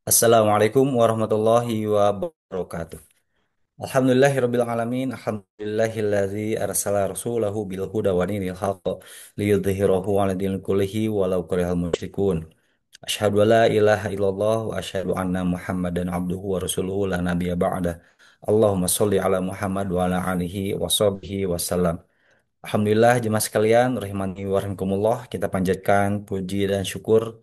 Assalamualaikum warahmatullahi wabarakatuh. Alhamdulillahirabbil alamin. Alhamdulillahilladzi arsala rasulahu bil huda wa dinil haqq liyudhhirahu 'ala dinil kullihi walau karihal musyrikun. Asyhadu an la ilaha illallah wa asyhadu anna Muhammadan abduhu wa rasuluhu la nabiyya ba'da. Allahumma sholli ala Muhammad wa ala alihi wa sahbihi wasallam. Alhamdulillah jemaah sekalian rahimani wa rahimakumullah, kita panjatkan puji dan syukur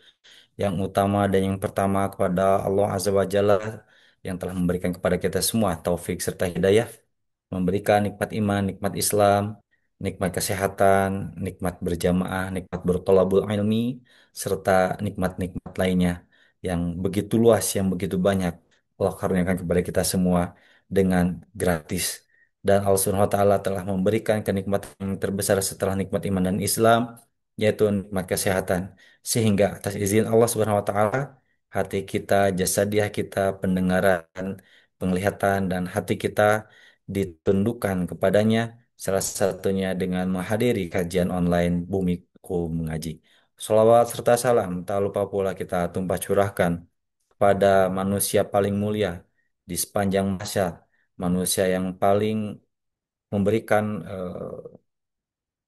yang utama dan yang pertama kepada Allah Azza wa Jalla yang telah memberikan kepada kita semua taufik serta hidayah, memberikan nikmat iman, nikmat Islam, nikmat kesehatan, nikmat berjamaah, nikmat bertolabul ilmi, serta nikmat-nikmat lainnya yang begitu luas, yang begitu banyak Allah karuniakan kepada kita semua dengan gratis. Dan Allah Subhanahu wa Ta'ala telah memberikan kenikmatan yang terbesar setelah nikmat iman dan Islam, yaitu nikmat kesehatan. Sehingga atas izin Allah Subhanahu wa Ta'ala, hati kita, jasadiah kita, pendengaran, penglihatan, dan hati kita ditundukkan kepadanya, salah satunya dengan menghadiri kajian online Bumiku Mengaji. Salawat serta salam tak lupa pula kita tumpah curahkan pada manusia paling mulia di sepanjang masa, manusia yang paling memberikan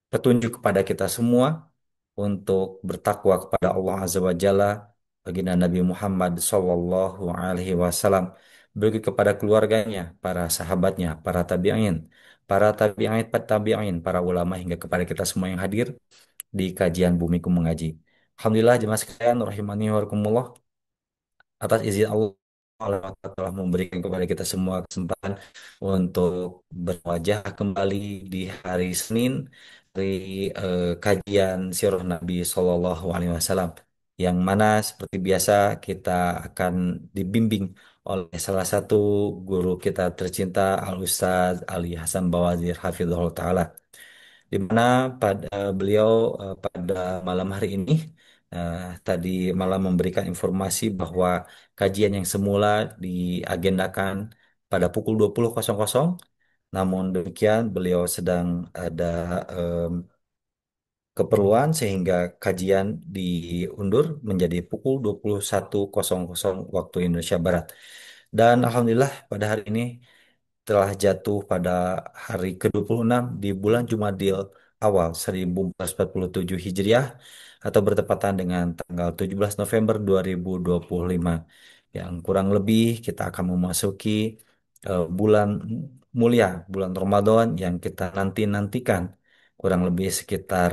petunjuk kepada kita semua untuk bertakwa kepada Allah Azza wa Jalla, baginda Nabi Muhammad Sallallahu Alaihi Wasallam, begitu kepada keluarganya, para sahabatnya, para tabi'in, para ulama hingga kepada kita semua yang hadir di kajian Bumiku Mengaji. Alhamdulillah jemaah sekalian rahimani wa rahimakumullah, atas izin Allah telah memberikan kepada kita semua kesempatan untuk berwajah kembali di hari Senin, hari kajian Sirah Nabi Shallallahu Alaihi Wasallam, yang mana seperti biasa kita akan dibimbing oleh salah satu guru kita tercinta, Al Ustaz Ali Hasan Bawazir Hafizahullah Taala, di mana pada beliau pada malam hari ini eh, tadi malam memberikan informasi bahwa kajian yang semula diagendakan pada pukul 20.00, namun demikian beliau sedang ada em, keperluan sehingga kajian diundur menjadi pukul 21.00 waktu Indonesia Barat. Dan alhamdulillah pada hari ini telah jatuh pada hari ke-26 di bulan Jumadil awal 1447 Hijriah, atau bertepatan dengan tanggal 17 November 2025, yang kurang lebih kita akan memasuki bulan mulia, bulan Ramadan yang kita nantikan kurang lebih sekitar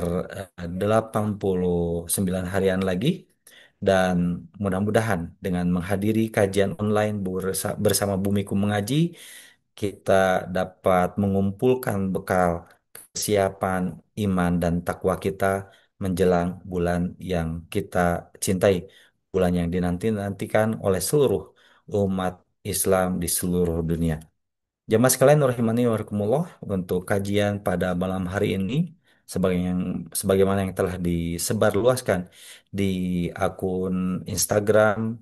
89 harian lagi. Dan mudah-mudahan dengan menghadiri kajian online bersama Bumiku Mengaji, kita dapat mengumpulkan bekal kesiapan iman dan takwa kita menjelang bulan yang kita cintai, bulan yang dinanti-nantikan oleh seluruh umat Islam di seluruh dunia. Jamaah sekalian rahimani wa rahimakumullah, untuk kajian pada malam hari ini sebagai yang sebagaimana yang telah disebarluaskan di akun Instagram,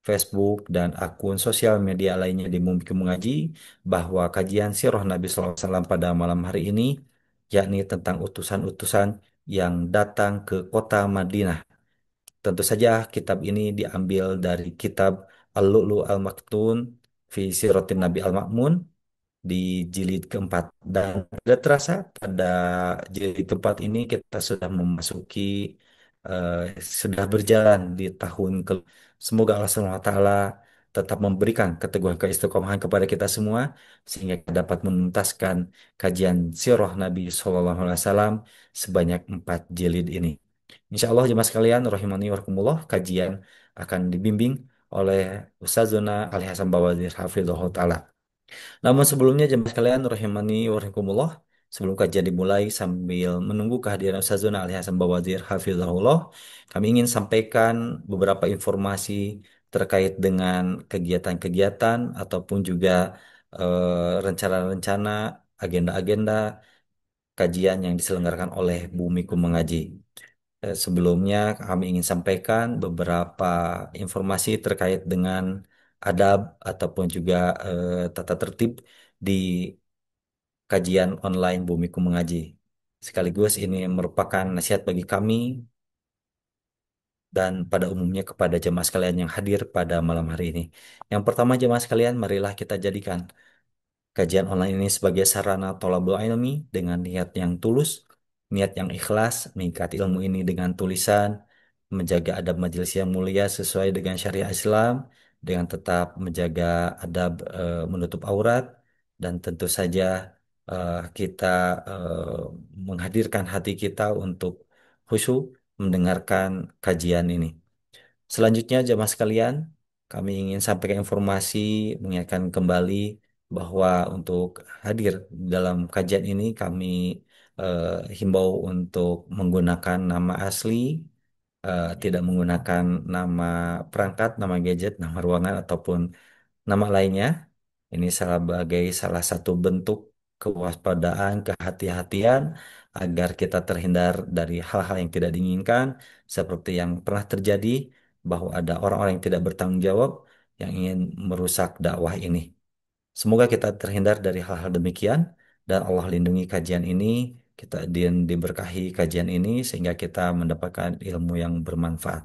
Facebook, dan akun sosial media lainnya di Mumkin Mengaji, bahwa kajian Sirah Nabi SAW pada malam hari ini yakni tentang utusan-utusan yang datang ke kota Madinah. Tentu saja kitab ini diambil dari kitab Al-Lu'lu Al-Maktun fi Siratin Nabi Al-Ma'mun di jilid keempat. Dan tidak terasa pada jilid keempat ini kita sudah memasuki eh, sudah berjalan di tahun ke. Semoga Allah Subhanahu wa Ta'ala tetap memberikan keteguhan keistiqomahan kepada kita semua sehingga kita dapat menuntaskan kajian sirah Nabi Shallallahu Alaihi Wasallam sebanyak 4 jilid ini. Insya Allah jemaah sekalian rahimani wa rahimakumullah, kajian akan dibimbing oleh Ustazuna Ali Hasan Bawazir Hafizahullah Ta'ala. Namun sebelumnya jemaah sekalian rahimani wa rahimakumullah, sebelum kajian dimulai, sambil menunggu kehadiran Ustazuna Ali Hasan Bawazir Hafizahullah, kami ingin sampaikan beberapa informasi terkait dengan kegiatan-kegiatan ataupun juga rencana-rencana, agenda-agenda kajian yang diselenggarakan oleh Bumiku Mengaji. Sebelumnya kami ingin sampaikan beberapa informasi terkait dengan adab ataupun juga tata tertib di kajian online Bumiku Mengaji. Sekaligus ini merupakan nasihat bagi kami dan pada umumnya kepada jemaah sekalian yang hadir pada malam hari ini. Yang pertama jemaah sekalian, marilah kita jadikan kajian online ini sebagai sarana thalabul ilmi dengan niat yang tulus, niat yang ikhlas, mengikat ilmu ini dengan tulisan, menjaga adab majelis yang mulia sesuai dengan syariat Islam, dengan tetap menjaga adab menutup aurat, dan tentu saja kita menghadirkan hati kita untuk khusyuk mendengarkan kajian ini. Selanjutnya, jemaah sekalian, kami ingin sampaikan informasi, mengingatkan kembali bahwa untuk hadir dalam kajian ini kami himbau untuk menggunakan nama asli, tidak menggunakan nama perangkat, nama gadget, nama ruangan, ataupun nama lainnya. Ini sebagai salah satu bentuk kewaspadaan, kehati-hatian agar kita terhindar dari hal-hal yang tidak diinginkan, seperti yang pernah terjadi bahwa ada orang-orang yang tidak bertanggung jawab yang ingin merusak dakwah ini. Semoga kita terhindar dari hal-hal demikian dan Allah lindungi kajian ini, kita diberkahi kajian ini sehingga kita mendapatkan ilmu yang bermanfaat.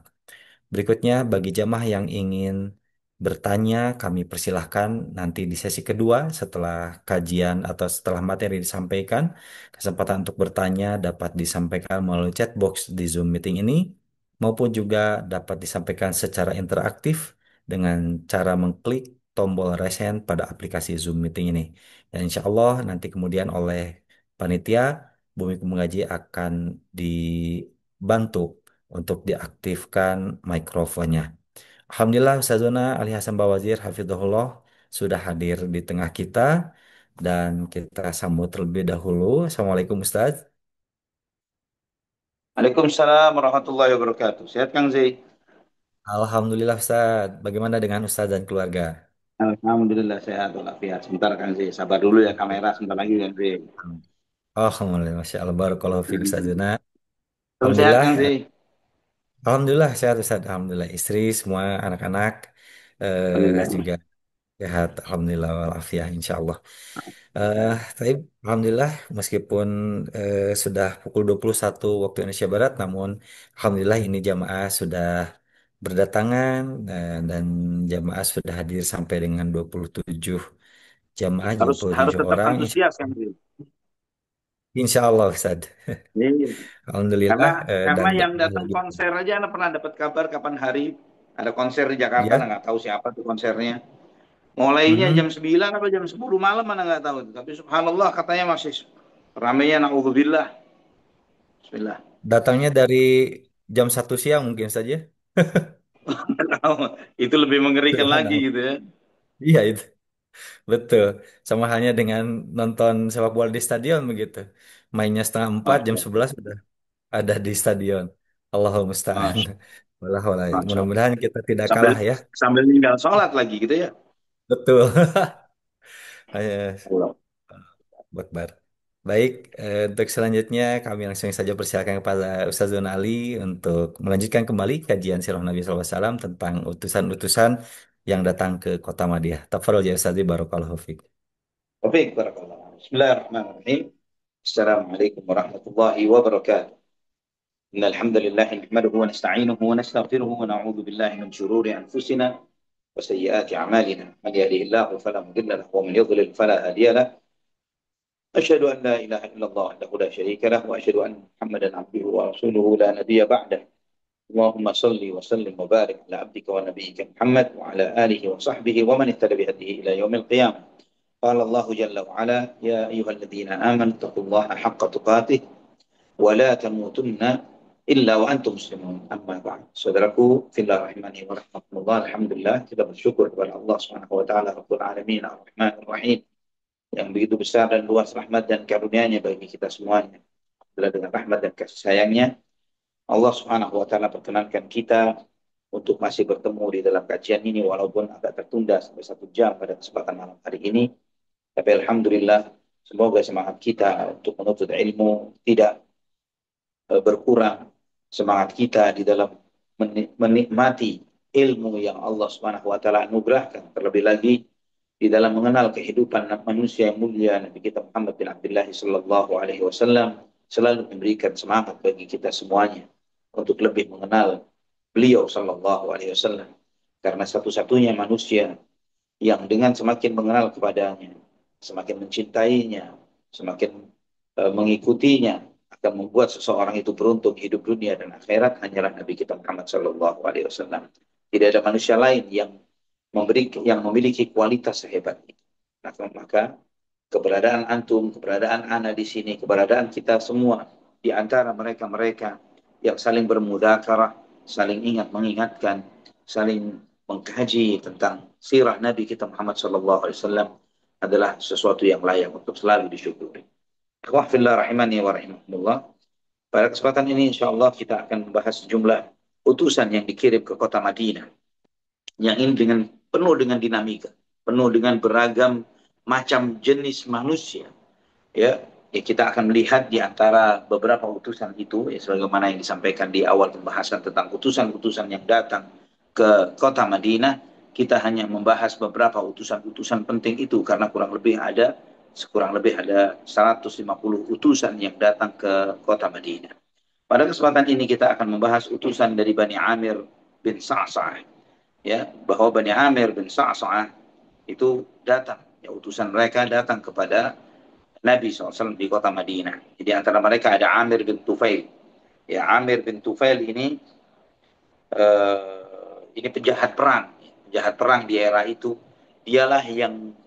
Berikutnya, bagi jamaah yang ingin bertanya, kami persilahkan nanti di sesi kedua setelah kajian atau setelah materi disampaikan, kesempatan untuk bertanya dapat disampaikan melalui chat box di Zoom meeting ini, maupun juga dapat disampaikan secara interaktif dengan cara mengklik tombol raise hand pada aplikasi Zoom meeting ini. Dan insya Allah nanti kemudian oleh panitia, Bumiku Mengaji akan dibantu untuk diaktifkan mikrofonnya. Alhamdulillah Ustazuna Ali Hasan Bawazir Hafizahullah sudah hadir di tengah kita dan kita sambut terlebih dahulu. Assalamualaikum Ustaz. Waalaikumsalam warahmatullahi wabarakatuh. Sehat Kang Zai? Alhamdulillah Ustaz. Bagaimana dengan Ustaz dan keluarga? Alhamdulillah sehat walafiat. Sebentar Kang Zai, sabar dulu ya kamera sebentar lagi Kang Zai. Alhamdulillah, Masya Allah, Barakallahu fiik Ustazuna. Belum sehat Alhamdulillah, Kang Zai? Alhamdulillah sehat Ustaz. Alhamdulillah istri, semua anak-anak Alhamdulillah. juga sehat. Alhamdulillah walafiat insya Allah. Eh, tapi Alhamdulillah meskipun sudah pukul 21 waktu Indonesia Barat, namun Alhamdulillah ini jamaah sudah berdatangan dan jamaah sudah hadir sampai dengan 27 jamaah, Harus harus 27 tetap orang. antusias Kang Zai. Insya Allah Ustaz. Iya. Karena Alhamdulillah karena dan yang jamaah datang lagi. konser aja Anda pernah dapat kabar kapan hari ada konser di Jakarta, Anda Ya, nggak tahu siapa tuh konsernya. Mulainya mhm. jam 9 atau jam 10 malam Anda nggak tahu. Tapi subhanallah katanya masih ramainya naudzubillah. Bismillah. Datangnya dari jam 1 siang mungkin saja. Itu lebih mengerikan lagi Subhanallah. gitu ya. Iya itu. Betul, sama halnya dengan nonton sepak bola di stadion begitu. Mainnya setengah 4, jam Masya 11 sudah ada di stadion. Allahumma musta'an. Allah. Walah, walah. Masya Allah. Mudah-mudahan kita tidak Sambil kalah ya. sambil ninggal sholat lagi gitu ya. Betul. Ayo, Allah. Akbar. Baik, untuk selanjutnya kami langsung saja persilakan kepada Ustazun Ali untuk melanjutkan kembali kajian Sirah Nabi SAW tentang utusan-utusan yang datang ke kota Madinah. Tafadhol ya Ustaz, barakallahu fiik. Taufik barakallah. Bismillahirrahmanirrahim. Assalamualaikum warahmatullahi wabarakatuh. إن الحمد لله نحمده ونستعينه ونستغفره ونعوذ بالله من شرور أنفسنا وسيئات أعمالنا من يهده الله فلا مضل له ومن يضلل فلا هادي له أشهد أن لا إله إلا الله وحده لا شريك له وأشهد أن محمدا عبده ورسوله لا نبي بعده اللهم صل وسلم وبارك على عبدك ونبيك محمد وعلى آله وصحبه ومن اهتدى بهديه إلى يوم القيامة قال الله جل وعلا يا أيها الذين آمنوا اتقوا الله حق تقاته ولا تموتن إلا وأنتم مسلمون أما بعد saudaraku fillah rahimani wa rahmatullah alhamdulillah kita bersyukur kepada Allah Subhanahu wa taala Rabbul alamin arrahmanir rahim yang begitu besar dan luas rahmat dan karunia-Nya bagi kita semuanya. Alhamdulillah dengan rahmat dan kasih sayangnya Allah Subhanahu wa taala perkenankan kita untuk masih bertemu di dalam kajian ini walaupun agak tertunda sampai 1 jam pada kesempatan malam hari ini. Tapi alhamdulillah semoga semangat kita untuk menuntut ilmu tidak berkurang, semangat kita di dalam menikmati ilmu yang Allah Subhanahu wa taala anugerahkan, terlebih lagi di dalam mengenal kehidupan manusia yang mulia Nabi kita Muhammad bin Abdullah sallallahu alaihi wasallam selalu memberikan semangat bagi kita semuanya untuk lebih mengenal beliau Sallallahu Alaihi Wasallam. Karena satu-satunya manusia yang dengan semakin mengenal kepadanya, semakin mencintainya, semakin mengikutinya, akan membuat seseorang itu beruntung hidup dunia dan akhirat hanyalah Nabi kita Muhammad Sallallahu Alaihi Wasallam. Tidak ada manusia lain yang memiliki kualitas sehebat itu. Maka keberadaan antum, keberadaan ana di sini, keberadaan kita semua di antara mereka-mereka yang saling bermudzakarah, saling ingat mengingatkan, saling mengkaji tentang sirah Nabi kita Muhammad sallallahu alaihi wasallam adalah sesuatu yang layak untuk selalu disyukuri. Ikhwah fillah rahimani wa rahimakumullah. Pada kesempatan ini insyaallah kita akan membahas sejumlah utusan yang dikirim ke kota Madinah yang ini penuh dengan dinamika, penuh dengan beragam macam jenis manusia. Ya, kita akan melihat di antara beberapa utusan itu, ya, sebagaimana yang disampaikan di awal pembahasan tentang utusan-utusan yang datang ke kota Madinah, kita hanya membahas beberapa utusan-utusan penting itu karena kurang lebih ada 150 utusan yang datang ke kota Madinah. Pada kesempatan ini kita akan membahas utusan dari Bani Amir bin Sa'sa'ah, ya, bahwa Bani Amir bin Sa'sa'ah itu datang, ya, utusan mereka datang kepada Nabi SAW di kota Madinah. Jadi antara mereka ada Amir bin Tufail. Ya, Amir bin Tufail ini penjahat perang di era itu. Dialah yang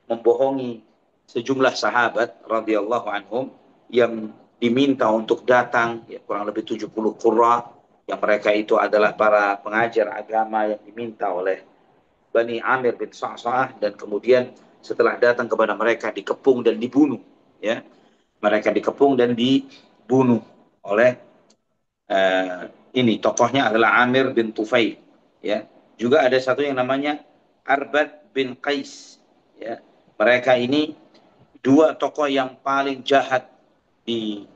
membohongi sejumlah sahabat radhiyallahu anhum yang diminta untuk datang, ya, kurang lebih 70 qurra yang mereka itu adalah para pengajar agama yang diminta oleh Bani Amir bin Sa'sa'ah, dan kemudian setelah datang kepada mereka dikepung dan dibunuh, ya. Mereka dikepung dan dibunuh oleh uh, ini tokohnya adalah Amir bin Tufail, ya. Juga ada satu yang namanya Arbad bin Qais, ya. Mereka ini dua tokoh yang paling jahat di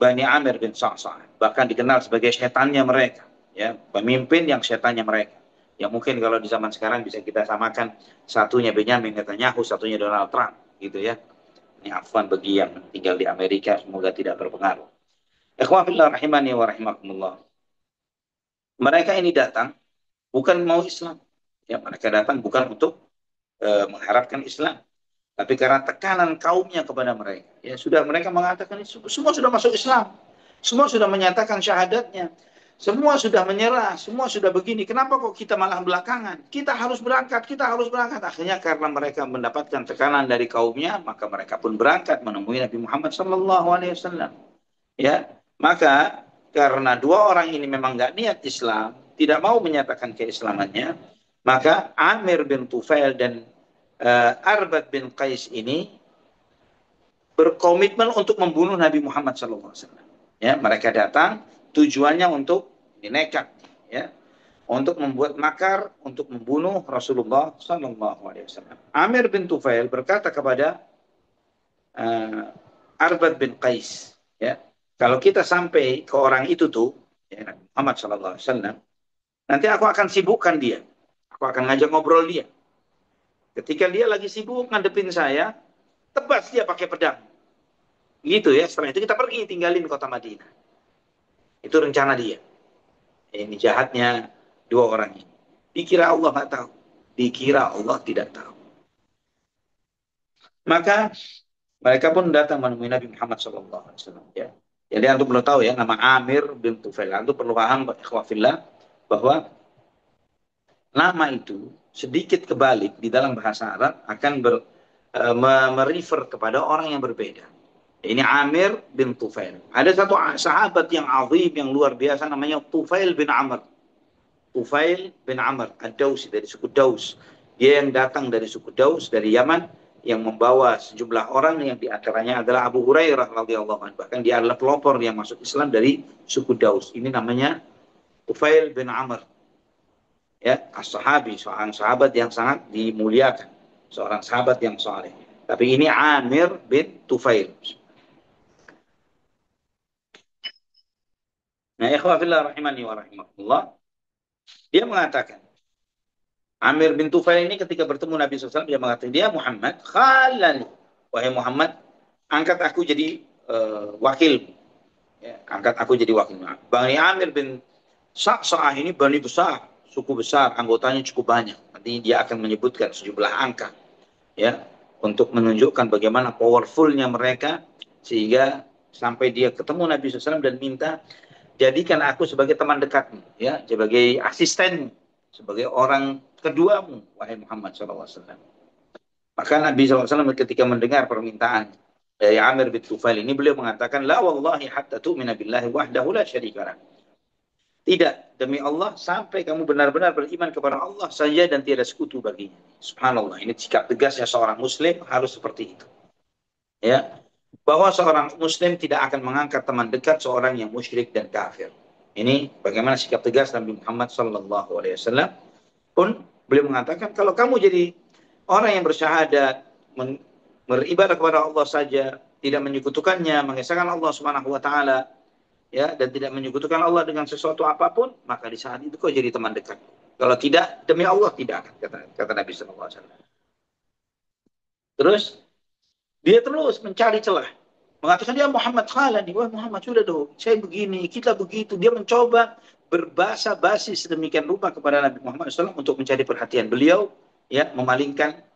Bani Amir bin Sa'sa'ah, bahkan dikenal sebagai setannya mereka, ya, pemimpin yang setannya mereka. Yang mungkin kalau di zaman sekarang bisa kita samakan, satunya Benyamin Netanyahu, satunya Donald Trump, gitu ya. Ini afwan bagi yang tinggal di Amerika, semoga tidak berpengaruh. Ikhwafillah rahimani wa rahimakumullah. Mereka ini datang bukan mau Islam. Ya, mereka datang bukan untuk mengharapkan Islam, tapi karena tekanan kaumnya kepada mereka. Ya, sudah mereka mengatakan semua sudah masuk Islam. Semua sudah menyatakan syahadatnya. Semua sudah menyerah, semua sudah begini. Kenapa kok kita malah belakangan? Kita harus berangkat, kita harus berangkat. Akhirnya karena mereka mendapatkan tekanan dari kaumnya, maka mereka pun berangkat menemui Nabi Muhammad SAW. Ya, maka karena dua orang ini memang nggak niat Islam, tidak mau menyatakan keislamannya, maka Amir bin Tufail dan Arbad bin Qais ini berkomitmen untuk membunuh Nabi Muhammad SAW. Ya, mereka datang tujuannya untuk nekat, ya, untuk membuat makar untuk membunuh Rasulullah SAW. Amir bin Tufail berkata kepada Arbad bin Qais, ya, kalau kita sampai ke orang itu tuh, ya, Muhammad SAW, nanti aku akan sibukkan dia, aku akan ngajak ngobrol dia. Ketika dia lagi sibuk ngadepin saya, tebas dia pakai pedang. Gitu ya, setelah itu kita pergi tinggalin kota Madinah. Itu rencana dia. Ini jahatnya dua orang ini. Dikira Allah nggak tahu. Dikira Allah tidak tahu. Maka mereka pun datang menemui Nabi Muhammad SAW. Ya. Jadi antum perlu tahu ya, nama Amir bin Tufail. Antum perlu paham, ikhwafillah, bahwa nama itu sedikit kebalik di dalam bahasa Arab akan merefer kepada orang yang berbeda. Ini Amir bin Tufail. Ada satu sahabat yang azim, yang luar biasa, namanya Tufail bin Amr. Tufail bin Amr Ad-Dausi, dari suku Daus. Dia yang datang dari suku Daus, dari Yaman, yang membawa sejumlah orang yang diantaranya adalah Abu Hurairah radhiyallahu anhu. Bahkan dia adalah pelopor yang masuk Islam dari suku Daus. Ini namanya Tufail bin Amr. Ya, as-sahabi, seorang sahabat yang sangat dimuliakan, seorang sahabat yang saleh. Tapi ini Amir bin Tufail. Nah, ikhwafillah rahimani wa rahimakumullah, dia mengatakan, Amir bin Tufail ini ketika bertemu Nabi SAW, dia mengatakan, dia Muhammad, khalani, wahai Muhammad, angkat aku jadi wakil. Ya, angkat aku jadi wakil. Bani Amir bin Sa'sa'ah ini bani besar, suku besar, anggotanya cukup banyak. Nanti dia akan menyebutkan sejumlah angka, ya, untuk menunjukkan bagaimana powerfulnya mereka, sehingga sampai dia ketemu Nabi SAW dan minta, jadikan aku sebagai teman dekatmu, ya, sebagai asistenmu, sebagai orang keduamu, wahai Muhammad SAW. Maka Nabi SAW ketika mendengar permintaan dari Amir bin Tufail ini, beliau mengatakan, la wallahi hatta tu'mina billahi wahdahu la syarika. Tidak, demi Allah, sampai kamu benar-benar beriman kepada Allah saja dan tiada sekutu baginya. Subhanallah, ini sikap tegasnya seorang muslim harus seperti itu. Ya, bahwa seorang muslim tidak akan mengangkat teman dekat seorang yang musyrik dan kafir. Ini bagaimana sikap tegas Nabi Muhammad SAW. Pun beliau mengatakan, kalau kamu jadi orang yang bersyahadat, beribadah kepada Allah saja, tidak menyekutukannya, mengesahkan Allah Subhanahu wa taala, ya, dan tidak menyekutukan Allah dengan sesuatu apapun, maka di saat itu kau jadi teman dekat. Kalau tidak, demi Allah tidak akan, kata Nabi SAW. Terus dia terus mencari celah, mengatakan, dia Muhammad khalani, wah Muhammad sudah dong, saya begini, kita begitu. Dia mencoba berbahasa basi sedemikian rupa kepada Nabi Muhammad SAW untuk mencari perhatian beliau, ya, memalingkan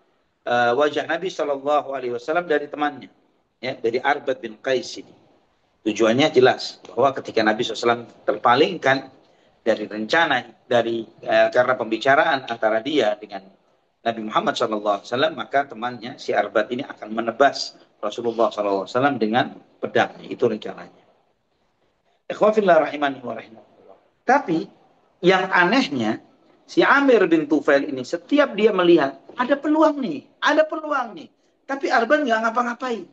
wajah Nabi SAW dari temannya, ya, dari Arbad bin Qais ini. Tujuannya jelas bahwa ketika Nabi SAW terpalingkan dari rencana, karena pembicaraan antara dia dengan Nabi Muhammad SAW, maka temannya si Arbat ini akan menebas Rasulullah SAW dengan pedangnya. Itu rencananya. Ikhwafillah rahimani wa rahimahullah. Tapi yang anehnya, si Amir bin Tufail ini setiap dia melihat ada peluang nih, tapi Arbat nggak ngapa-ngapain.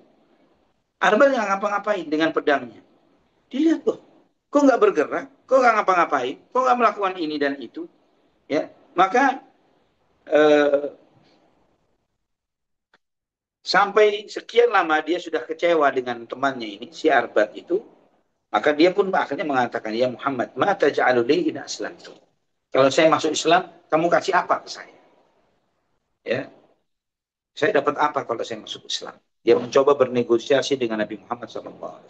Arbat nggak ngapa-ngapain dengan pedangnya. Dilihat loh, kok nggak bergerak, kok nggak ngapa-ngapain, kok nggak melakukan ini dan itu, ya. Maka sampai sekian lama dia sudah kecewa dengan temannya ini, si Arbat itu, maka dia pun akhirnya mengatakan, ya Muhammad, ma taj'alu li in aslamtu. Kalau saya masuk Islam, kamu kasih apa ke saya? Ya, saya dapat apa kalau saya masuk Islam? Dia mencoba bernegosiasi dengan Nabi Muhammad SAW.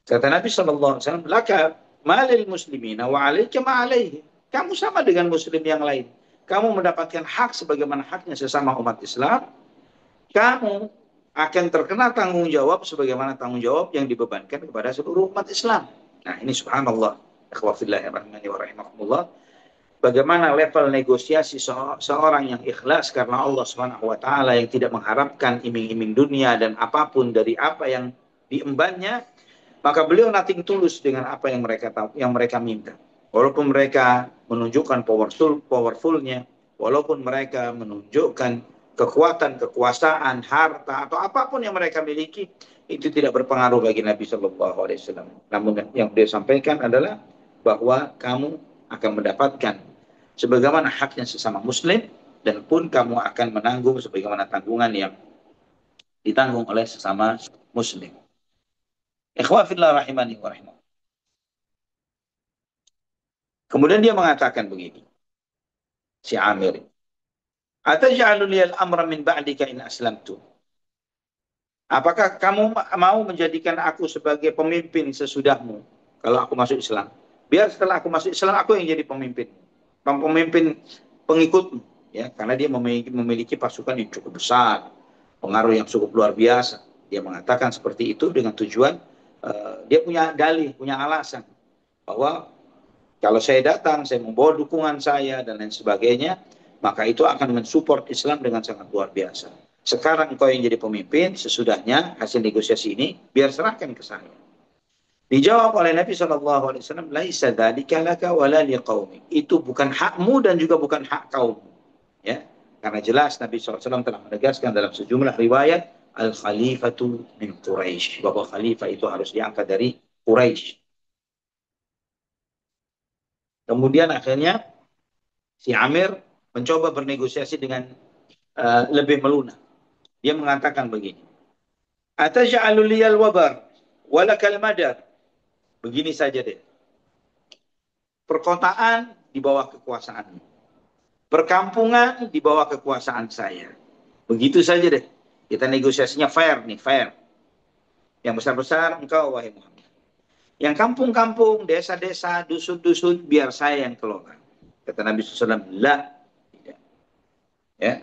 Kata Nabi SAW, laka malil muslimina wa alaika ma'alaihi. Kamu sama dengan muslim yang lain. Kamu mendapatkan hak sebagaimana haknya sesama umat Islam. Kamu akan terkena tanggung jawab sebagaimana tanggung jawab yang dibebankan kepada seluruh umat Islam. Nah, ini subhanallah. Ikhwafillahirrahmanirrahim. Bagaimana level negosiasi seorang yang ikhlas karena Allah Subhanahu wa taala, yang tidak mengharapkan iming-iming dunia dan apapun dari apa yang diembannya, maka beliau nothing tulus dengan apa yang mereka minta. Walaupun mereka menunjukkan powerfulnya, walaupun mereka menunjukkan kekuatan, kekuasaan, harta atau apapun yang mereka miliki, itu tidak berpengaruh bagi Nabi Shallallahu Alaihi Wasallam. Namun yang dia sampaikan adalah bahwa kamu akan mendapatkan sebagaimana haknya sesama Muslim, dan pun kamu akan menanggung sebagaimana tanggungan yang ditanggung oleh sesama Muslim. Ikhwafillah rahimani wa rahimah. Kemudian dia mengatakan begini, si Amir, ataj'alu liyal amra min ba'dika in aslamtu. Apakah kamu mau menjadikan aku sebagai pemimpin sesudahmu kalau aku masuk Islam? Biar setelah aku masuk Islam, aku yang jadi pemimpin pengikutmu, ya, karena dia memiliki pasukan yang cukup besar, pengaruh yang cukup luar biasa. Dia mengatakan seperti itu dengan tujuan dia punya dalih, punya alasan bahwa kalau saya datang, saya membawa dukungan saya dan lain sebagainya, maka itu akan mensupport Islam dengan sangat luar biasa. Sekarang engkau yang jadi pemimpin, sesudahnya hasil negosiasi ini biar serahkan ke saya. Dijawab oleh Nabi SAW, laisa dzalika laka wala liqaumik. Itu bukan hakmu dan juga bukan hak kaum. Ya, karena jelas Nabi SAW telah menegaskan dalam sejumlah riwayat, al-khalifatu min Quraisy, bahwa khalifah itu harus diangkat dari Quraisy. Kemudian akhirnya si Amir mencoba bernegosiasi dengan lebih melunak. Dia mengatakan begini, ataj'alu liyal wabar walakal madar. Begini saja deh. Perkotaan di bawah kekuasaanmu. Perkampungan di bawah kekuasaan saya. Begitu saja deh. Kita negosiasinya fair nih, fair. Yang besar-besar engkau, wahai Muhammad. Yang kampung-kampung, desa-desa, dusun-dusun, biar saya yang kelola. Kata Nabi SAW, la. Ya.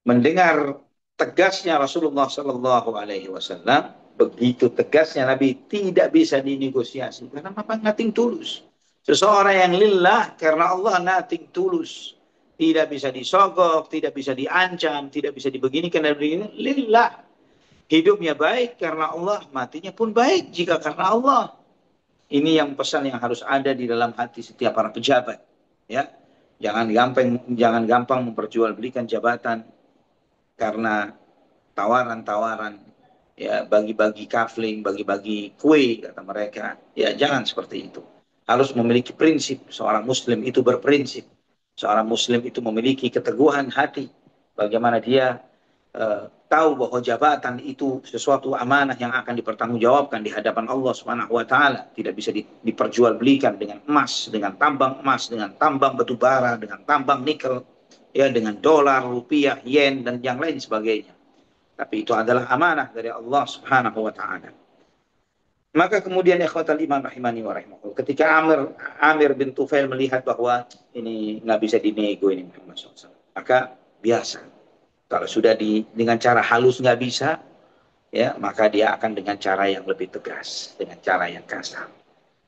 Mendengar tegasnya Rasulullah Sallallahu Alaihi Wasallam, begitu tegasnya Nabi, tidak bisa dinegosiasi karena memang nating tulus. Seseorang yang lillah karena Allah nating tulus, tidak bisa disogok, tidak bisa diancam, tidak bisa dibeginikan dan begini. Lillah, hidupnya baik karena Allah, matinya pun baik jika karena Allah. Ini yang pesan yang harus ada di dalam hati setiap para pejabat. Ya, jangan gampang memperjualbelikan jabatan karena tawaran-tawaran, ya, bagi-bagi kafling, bagi-bagi kue kata mereka. Ya, jangan seperti itu. Harus memiliki prinsip. Seorang muslim itu berprinsip. Seorang muslim itu memiliki keteguhan hati. Bagaimana dia tahu bahwa jabatan itu sesuatu amanah yang akan dipertanggungjawabkan di hadapan Allah Subhanahu wa taala, tidak bisa diperjualbelikan dengan emas, dengan tambang emas, dengan tambang batu bara, dengan tambang nikel, ya, dengan dolar, rupiah, yen dan yang lain sebagainya. Tapi itu adalah amanah dari Allah Subhanahu wa taala. Maka kemudian ikhwatal iman rahimani wa rahimahullah, ketika Amir bin Tufail melihat bahwa ini nggak bisa dinego ini Muhammad SAW, maka biasa kalau sudah dengan cara halus nggak bisa, ya, maka dia akan dengan cara yang lebih tegas, dengan cara yang kasar.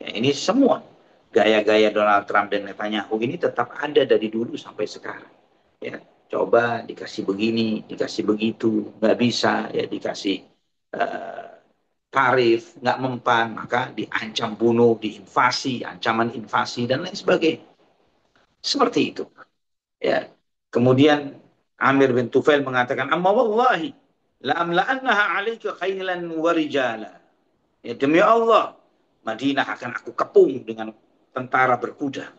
Ya, ini semua gaya-gaya Donald Trump dan Netanyahu ini tetap ada dari dulu sampai sekarang. Ya, coba dikasih begini, dikasih begitu, nggak bisa, ya dikasih uh, tarif, nggak mempan, maka diancam bunuh, diinvasi, ancaman invasi dan lain sebagainya. Seperti itu. Ya. Kemudian Amir bin Tufail mengatakan, "Amma wallahi la amla'annaha 'alaika khailan wa rijala." Ya, demi Allah, Madinah akan aku kepung dengan tentara berkuda,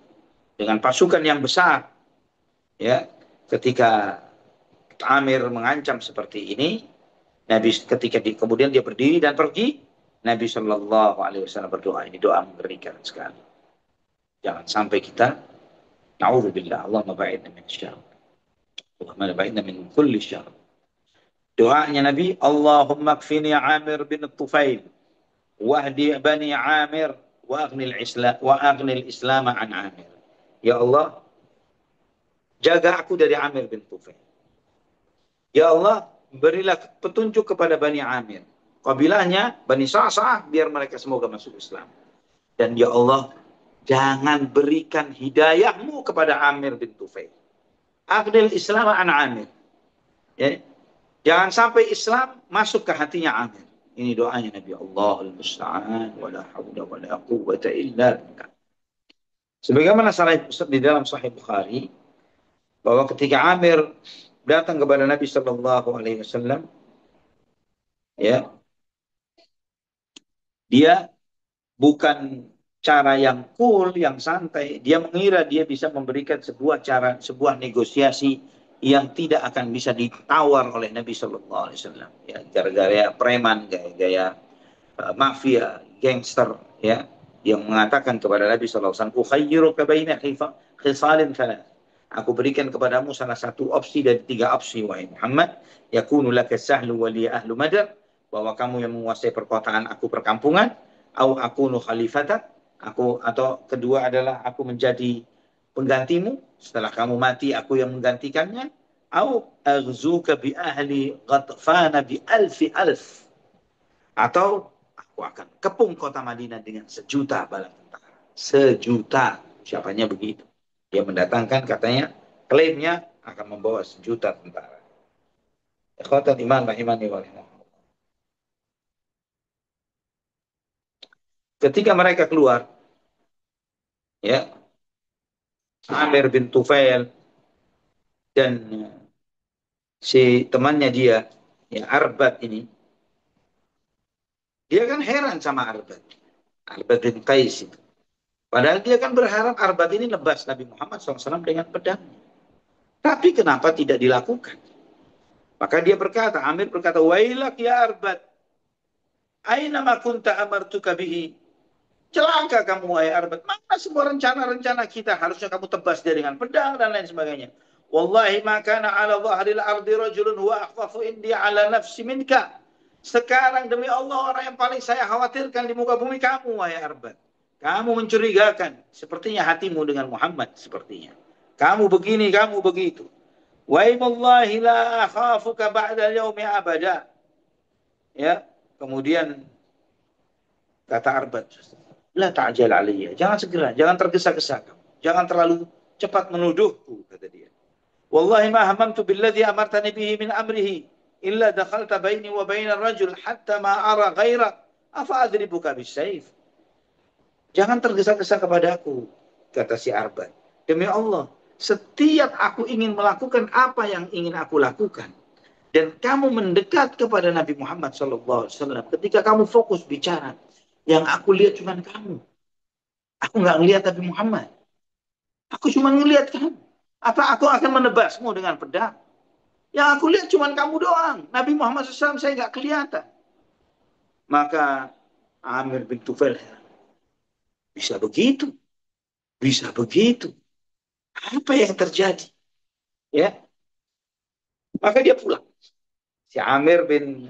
dengan pasukan yang besar. Ya, ketika Amir mengancam seperti ini, Nabi kemudian dia berdiri dan pergi, Nabi Shallallahu Alaihi Wasallam berdoa. Ini doa mengerikan sekali. Jangan sampai kita, naudzubillah, Allahumma ba'idna min syarr, Allahumma ba'idna min kulli syarr. Doanya Nabi, Allahumma kfini Amir bin Tufail, wahdi bani Amir, wa aghnil Islam an Amir. Ya Allah, jaga aku dari Amir bin Tufail. Ya Allah, berilah petunjuk kepada Bani Amir. Kabilahnya Bani Sa'sa'ah, biar mereka semoga masuk Islam. Dan ya Allah, jangan berikan hidayahmu kepada Amir bin Tufail. Aghnil Islam an Amir. Ya. Jangan sampai Islam masuk ke hatinya Amir. Ini doanya Nabi, Allahul Musta'an wa la hawla wa la quwwata illa billah. Sebagaimana di dalam Sahih Bukhari, bahwa ketika Amir datang kepada Nabi Shallallahu Alaihi Wasallam, ya, dia bukan cara yang cool, yang santai. Dia mengira dia bisa memberikan sebuah negosiasi yang tidak akan bisa ditawar oleh Nabi Shallallahu Alaihi Wasallam. Ya, gara-gara preman, gaya-gaya mafia, gangster, ya, yang mengatakan kepada Nabi Shallallahu Alaihi Wasallam, "Ukhayyiruka baina khisalin thalath." Aku berikan kepadamu salah satu opsi dari tiga opsi, wahai Muhammad. Yakunu laka sahlu wali ahlu madar, bahwa kamu yang menguasai perkotaan, aku perkampungan. Au akunu khalifatan, atau kedua adalah aku menjadi penggantimu setelah kamu mati, aku yang menggantikannya. Au aghzuka bi ahli Ghatfan bi alfi alf, atau aku akan kepung kota Madinah dengan sejuta bala tentara. Sejuta, siapanya begitu. Dia mendatangkan, katanya, klaimnya akan membawa sejuta tentara. Ikhwatan iman rahimani wa rahimahullah. Ketika mereka keluar, ya, Amir bin Tufail dan si temannya dia, ya, Arbad ini, dia kan heran sama Arbad. Arbad bin Qais itu. Padahal dia kan berharap Arbad ini lebas Nabi Muhammad SAW dengan pedang. Tapi kenapa tidak dilakukan? Maka dia berkata, Amir berkata, "Wailak ya Arbad, aina ma kunta amartuka bihi." Celaka kamu, wahai Arbad. Mana semua rencana-rencana kita? Harusnya kamu tebas dia dengan pedang dan lain sebagainya. Wallahi ma kana ala dhahril ardi rajulun huwa akhwafu indi ala nafsi minka. Sekarang demi Allah orang yang paling saya khawatirkan di muka bumi kamu, wahai Arbad. Kamu mencurigakan. Sepertinya hatimu dengan Muhammad sepertinya. Kamu begini, kamu begitu. Waimullahi la akhafuka ba'da yaumi abada. Ya. Kemudian kata Arbad, la ta'jal aliyya. Jangan segera, jangan tergesa-gesa kamu. Jangan terlalu cepat menuduhku, kata dia. Wallahi ma hamamtu billadhi amartani bihi min amrihi illa dakhalta baini wa baina rajul hatta ma ara ghairak afa adribuka bisayf. Jangan tergesa-gesa kepadaku, kata si Arban. Demi Allah, setiap aku ingin melakukan apa yang ingin aku lakukan, dan kamu mendekat kepada Nabi Muhammad SAW, ketika kamu fokus bicara, yang aku lihat cuma kamu. Aku nggak ngelihat Nabi Muhammad. Aku cuma ngelihat kamu. Apa aku akan menebasmu dengan pedang? Yang aku lihat cuma kamu doang. Nabi Muhammad SAW saya nggak kelihatan. Maka Amir bin Tufail, bisa begitu, bisa begitu. Apa yang terjadi? Ya, maka dia pulang. Si Amir bin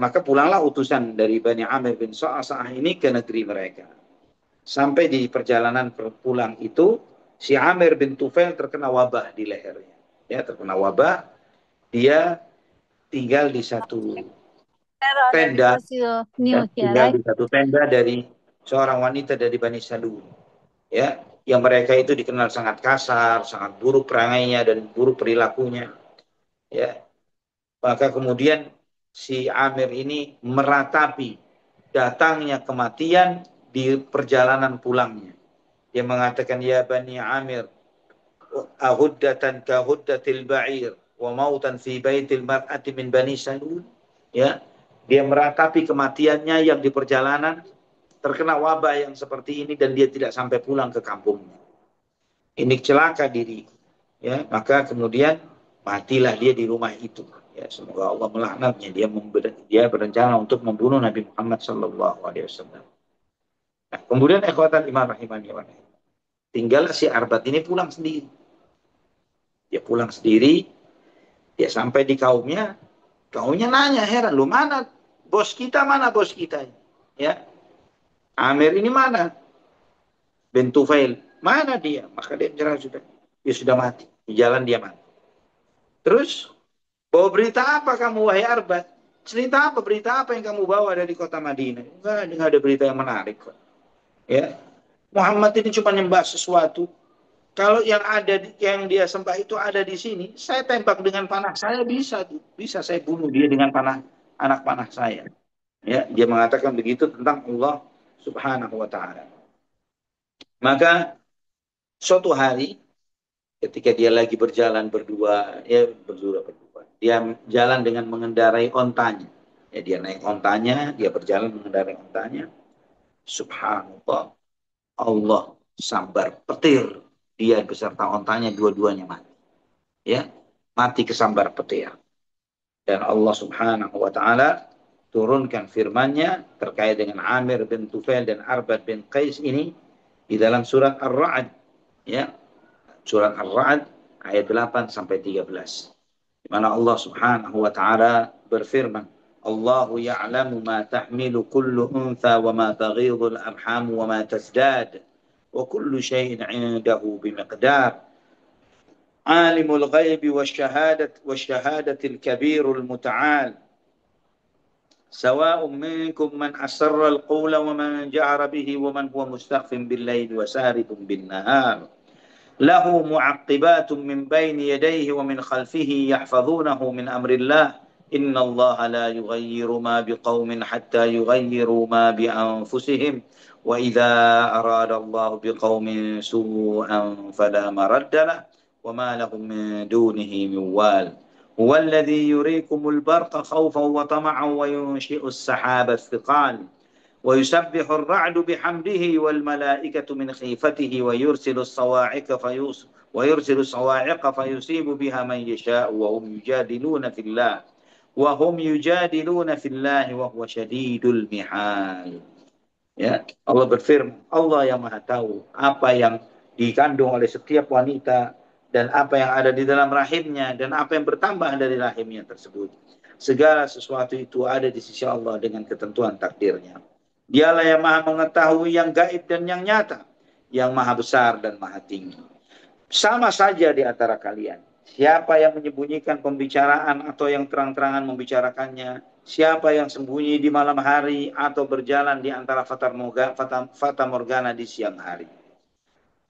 maka pulanglah utusan dari Bani Amir bin Sa'asa'ah ini ke negeri mereka. Sampai di perjalanan pulang itu, si Amir bin Tufail terkena wabah di lehernya. Ya, terkena wabah. Dia tinggal di satu Pero tenda, negocio ya, new tinggal here, di satu tenda dari seorang wanita dari Bani Salul. Ya, yang mereka itu dikenal sangat kasar, sangat buruk perangainya dan buruk perilakunya. Ya, maka kemudian si Amir ini meratapi datangnya kematian di perjalanan pulangnya. Dia mengatakan, ya Bani Amir, ahuddatan ka huddatil ba'ir wa mautan fi baitil mar'ati min Bani Salul. Ya, dia meratapi kematiannya yang di perjalanan terkena wabah yang seperti ini dan dia tidak sampai pulang ke kampungnya. Ini celaka diri. Ya, maka kemudian matilah dia di rumah itu. Ya, semoga Allah melaknatnya. Dia berencana untuk membunuh Nabi Muhammad sallallahu alaihi wasallam. Nah, kemudian ikhwatan iman rahimani wa tinggal si Arbat ini pulang sendiri. Dia pulang sendiri, dia sampai di kaumnya, kaumnya nanya heran, lu mana bos kita, mana bos kita? Ya, Amir ini mana? Bin Tufail, mana dia? Maka dia bilang dia sudah mati, di jalan dia mati. Terus bawa berita apa kamu, wahai Arbat? Cerita apa, berita apa yang kamu bawa dari kota Madinah? Enggak ada berita yang menarik kok. Ya, Muhammad ini cuma nyembah sesuatu. Kalau yang ada yang dia sembah itu ada di sini, saya tembak dengan panah saya bisa saya bunuh dia dengan panah anak panah saya. Ya, dia mengatakan begitu tentang Allah Subhanahu wa taala. Maka suatu hari ketika dia lagi berjalan berdua, dia jalan dengan mengendarai ontanya. Ya, dia naik ontanya, dia berjalan mengendarai ontanya. Subhanallah, Allah sambar petir dia beserta ontanya dua-duanya mati. Ya, mati kesambar petir. Dan Allah Subhanahu wa taala turunkan firman-Nya terkait dengan Amir bin Tufail dan Arbad bin Qais ini di dalam surat Ar-Ra'd, ya. Surat Ar-Ra'd ayat 8 sampai 13. Di mana Allah Subhanahu wa taala berfirman, Allahu ya'lamu ma tahmilu kullu untha wa ma taghidhu al-arham wa ma tazdad wa kullu shay'in 'indahu bimiqdar. عالم الغيب والشهادة الكبير المتعال سواء منكم من أسر القول ومن جهر به ومن هو مستخف بالليل وسارب بالنهار له معقبات من بين يديه ومن خلفه يحفظونه من أمر الله إن الله لا يغير ما بقوم حتى يغيروا ما بأنفسهم وإذا أراد الله بقوم سوءا فلا مرد له وما لهم من دونه من وال هو الذي يريكم البرق خوفا وطمعا وينشئ السحاب الثقال ويسبح الرعد بحمده والملائكة من خيفته ويرسل الصواعق فيصيب بها من يشاء وهم يجادلون في الله وهو شديد المحال. Ya, Allah berfirman, Allah yang Maha tahu apa yang dikandung oleh setiap wanita dan apa yang ada di dalam rahimnya dan apa yang bertambah dari rahimnya tersebut. Segala sesuatu itu ada di sisi Allah dengan ketentuan takdirnya. Dialah yang maha mengetahui yang gaib dan yang nyata, yang maha besar dan maha tinggi. Sama saja di antara kalian. Siapa yang menyembunyikan pembicaraan atau yang terang-terangan membicarakannya? Siapa yang sembunyi di malam hari atau berjalan di antara fata morgana di siang hari?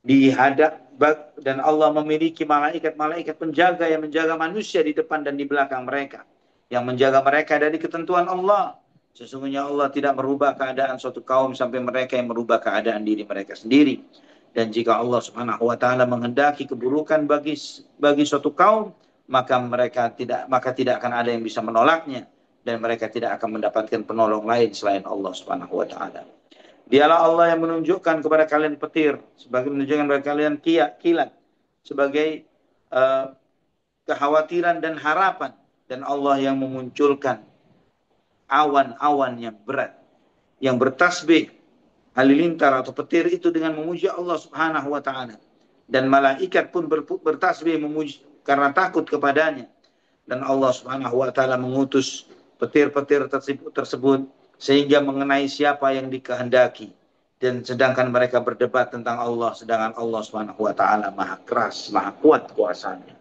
Dihadap dan Allah memiliki malaikat-malaikat penjaga yang menjaga manusia di depan dan di belakang mereka, yang menjaga mereka dari ketentuan Allah. Sesungguhnya Allah tidak merubah keadaan suatu kaum sampai mereka yang merubah keadaan diri mereka sendiri. Dan jika Allah Subhanahu wa taala menghendaki keburukan bagi suatu kaum, maka tidak akan ada yang bisa menolaknya, dan mereka tidak akan mendapatkan penolong lain selain Allah Subhanahu wa taala. Dialah Allah yang menunjukkan kepada kalian petir, sebagai menunjukkan kepada kalian kilat, sebagai uh, kekhawatiran dan harapan. Dan Allah yang memunculkan awan-awan yang berat, yang bertasbih halilintar atau petir itu dengan memuji Allah Subhanahu wa taala. Dan malaikat pun bertasbih memuji karena takut kepadanya. Dan Allah Subhanahu wa taala mengutus petir-petir tersebut sehingga mengenai siapa yang dikehendaki. Dan sedangkan mereka berdebat tentang Allah, sedangkan Allah Subhanahu wa taala maha keras, maha kuat kuasanya.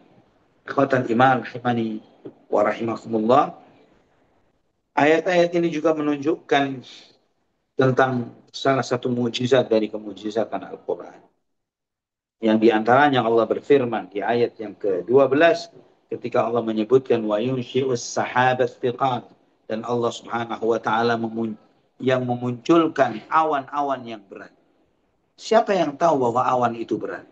Ikhwatan iman rahimani wa rahimakumullah. Ayat-ayat ini juga menunjukkan tentang salah satu mukjizat dari kemukjizatan Al-Quran. Yang diantaranya Allah berfirman di ayat yang ke-12 ketika Allah menyebutkan wa yunshi'us sahabat thiqal, dan Allah Subhanahu wa taala yang memunculkan awan-awan yang berat. Siapa yang tahu bahwa awan itu berat?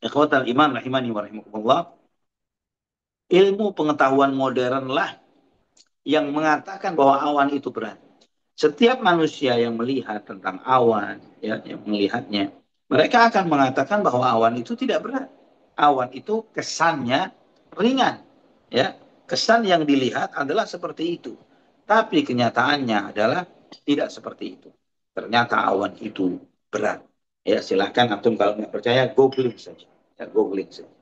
Ikhwatal iman rahimani wa rahimakumullah. Ilmu pengetahuan modern lah yang mengatakan bahwa awan itu berat. Setiap manusia yang melihat tentang awan, ya, yang melihatnya, mereka akan mengatakan bahwa awan itu tidak berat. Awan itu kesannya ringan, ya. Kesan yang dilihat adalah seperti itu. Tapi kenyataannya adalah tidak seperti itu. Ternyata awan itu berat. Ya, silahkan antum kalau nggak percaya googling saja. Ya, googling saja.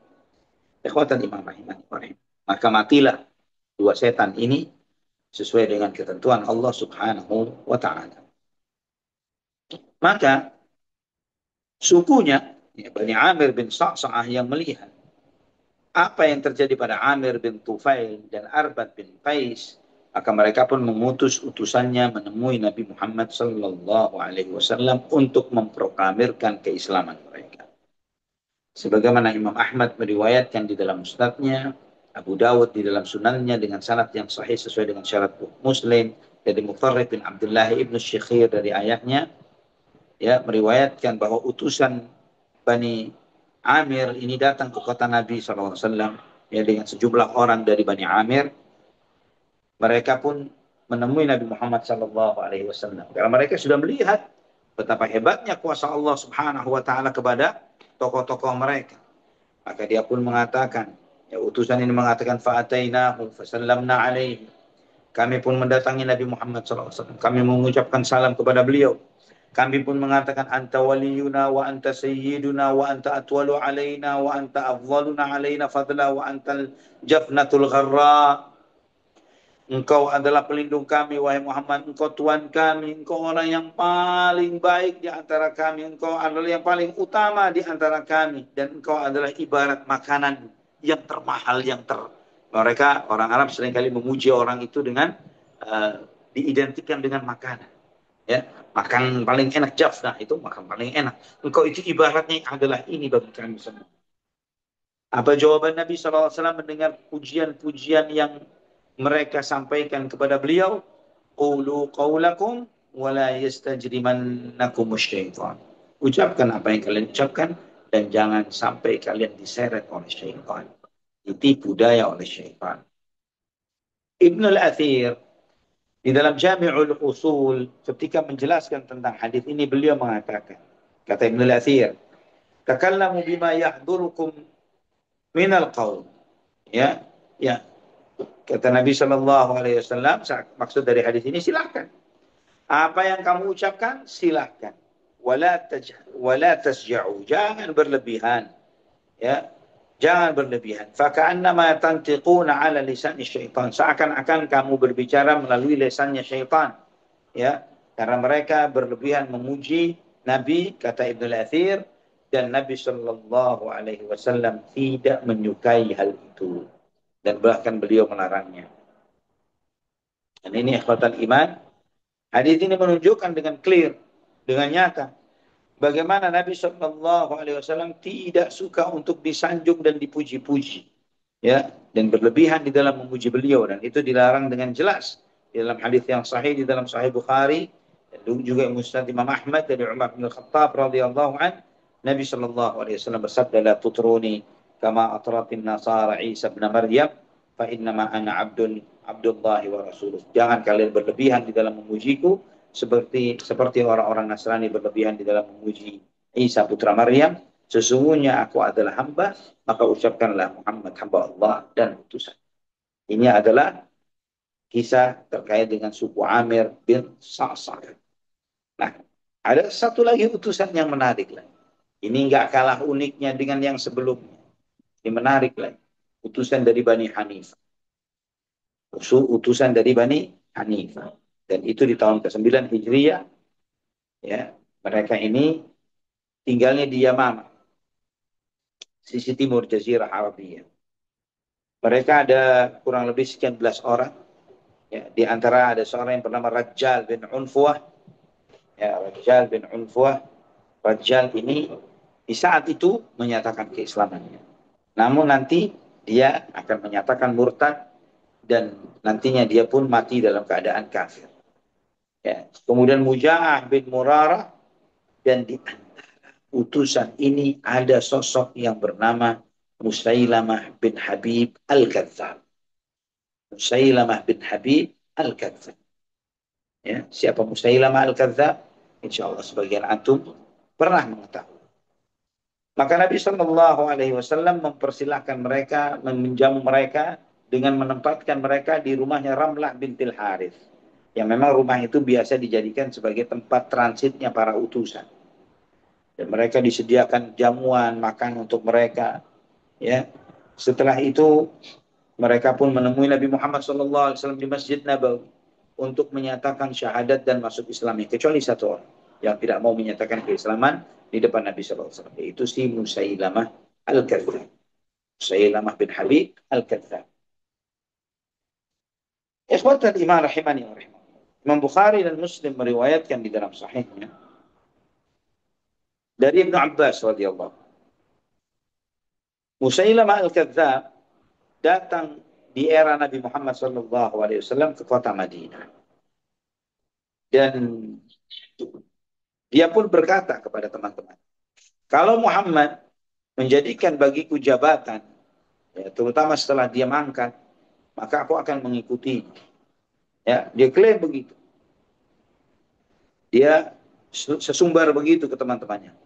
Ikhwatan iman rahimani. Maka matilah dua setan ini sesuai dengan ketentuan Allah Subhanahu wa taala. Maka sukunya, ya, Bani Amir bin Sa'sa'ah yang melihat apa yang terjadi pada Amir bin Tufail dan Arbad bin Qais, maka mereka pun mengutus utusannya menemui Nabi Muhammad sallallahu alaihi wasallam untuk memproklamirkan keislaman mereka. Sebagaimana Imam Ahmad meriwayatkan di dalam musnadnya, Abu Dawud di dalam sunannya dengan sanad yang sahih sesuai dengan syarat Muslim, dari Mutarrif bin Abdullah ibn Syekhir dari ayahnya, ya, meriwayatkan bahwa utusan Bani Amir ini datang ke kota Nabi SAW, ya, dengan sejumlah orang dari Bani Amir. Mereka pun menemui Nabi Muhammad SAW karena mereka sudah melihat betapa hebatnya kuasa Allah Subhanahu wa taala kepada tokoh-tokoh mereka. Maka dia pun mengatakan, ya, utusan ini mengatakan fa'atainahu fasallamna alaihi. Kami pun mendatangi Nabi Muhammad SAW. Kami mengucapkan salam kepada beliau. Kami pun mengatakan anta waliyuna wa anta sayyiduna wa anta atwalu alaina wa anta afdaluna alaina fadla wa anta jafnatul gharra. Engkau adalah pelindung kami, wahai Muhammad. Engkau Tuhan kami. Engkau orang yang paling baik di antara kami. Engkau adalah yang paling utama di antara kami. Dan engkau adalah ibarat makanan yang termahal, Mereka, orang Arab seringkali memuji orang itu dengan diidentikan dengan makanan. Ya, makan paling enak, jafnah itu makan paling enak. Engkau itu ibaratnya adalah ini bagi kami semua. Apa jawaban Nabi SAW mendengar pujian-pujian yang mereka sampaikan kepada beliau? Qulu qawlakum wa la yastajrimannakum syaitan. Ucapkan apa yang kalian ucapkan dan jangan sampai kalian diseret oleh syaitan, ditipu daya oleh syaitan. Ibn al-Athir di dalam Jami'ul Usul ketika menjelaskan tentang hadis ini, beliau mengatakan, kata Ibn al-Athir, takallamu bima yahdurukum minal qaul. Ya, ya, kata Nabi Shallallahu Alaihi Wasallam, maksud dari hadis ini, silahkan. Apa yang kamu ucapkan, silahkan. Wala tasja'u, jangan berlebihan. Ya, Jangan berlebihan. Faka'annama tantiquna ala lisan syaitan. Seakan-akan kamu berbicara melalui lisannya syaitan. Ya, karena mereka berlebihan memuji Nabi, kata Ibnu Al-Athir, dan Nabi Shallallahu Alaihi Wasallam tidak menyukai hal itu. Dan bahkan beliau melarangnya. Dan ini ikhwatal iman. Hadis ini menunjukkan dengan clear, dengan nyata, bagaimana Nabi Shallallahu Alaihi Wasallam tidak suka untuk disanjung dan dipuji-puji, ya, dan berlebihan di dalam memuji beliau, dan itu dilarang dengan jelas di dalam hadis yang sahih di dalam Sahih Bukhari dan juga Musnad Imam Ahmad dari Umar bin Khattab radhiyallahu an. Nabi Shallallahu Alaihi Wasallam bersabda, la tutruni kama atratin nasara Isa bin Maryam, fa innama ana Abdullah wa rasuluh. Jangan kalian berlebihan di dalam memujiku seperti orang-orang Nasrani berlebihan di dalam memuji Isa putra Maryam. Sesungguhnya aku adalah hamba, maka ucapkanlah Muhammad hamba Allah dan utusan. Ini adalah kisah terkait dengan suku Amir bin Sa'sa'ah. Nah, ada satu lagi utusan yang menarik lagi. Ini nggak kalah uniknya dengan yang sebelumnya. Ini menarik lagi. Utusan dari Bani Hanifah. Utusan dari Bani Hanifah. Dan itu di tahun ke-9 Hijriah. Ya, mereka ini tinggalnya di Yamamah, sisi timur Jazirah Arabia. Mereka ada kurang lebih sekian belas orang. Ya, di antara ada seorang yang bernama Rajjal bin Unfuah. Ya, Rajjal bin Unfuah. Rajjal ini di saat itu menyatakan keislamannya. Namun nanti dia akan menyatakan murtad dan nantinya dia pun mati dalam keadaan kafir. Ya. Kemudian Muja'ah bin Murarah, dan di utusan ini ada sosok yang bernama Musailamah bin Habib Al-Kadzab. Musailamah bin Habib Al-Kadzab. Ya, siapa Musailamah Al-Kadzab? Insya Allah sebagian antum pernah mengetahui. Maka Nabi Shallallahu Alaihi Wasallam mempersilahkan mereka, meminjam mereka dengan menempatkan mereka di rumahnya Ramlah bintil Harith. Yang memang rumah itu biasa dijadikan sebagai tempat transitnya para utusan. Dan mereka disediakan jamuan, makan untuk mereka. Ya, setelah itu mereka pun menemui Nabi Muhammad SAW di Masjid Nabawi untuk menyatakan syahadat dan masuk Islam, kecuali satu orang yang tidak mau menyatakan keislaman di depan Nabi SAW, yaitu si Musailamah Al-Kadzab. Musailamah bin Habib Al-Kadzab. Ikhwatal iman rahimani wa rahimah. Imam Bukhari dan Muslim meriwayatkan di dalam sahihnya dari Ibnu Abbas radhiyallahu. Musailamah Al-Kadzab datang di era Nabi Muhammad SAW ke kota Madinah. Dan dia pun berkata kepada teman-teman, kalau Muhammad menjadikan bagiku jabatan, ya, terutama setelah dia mangkat, maka aku akan mengikuti. Ya, dia klaim begitu. Dia sesumbar begitu ke teman-temannya.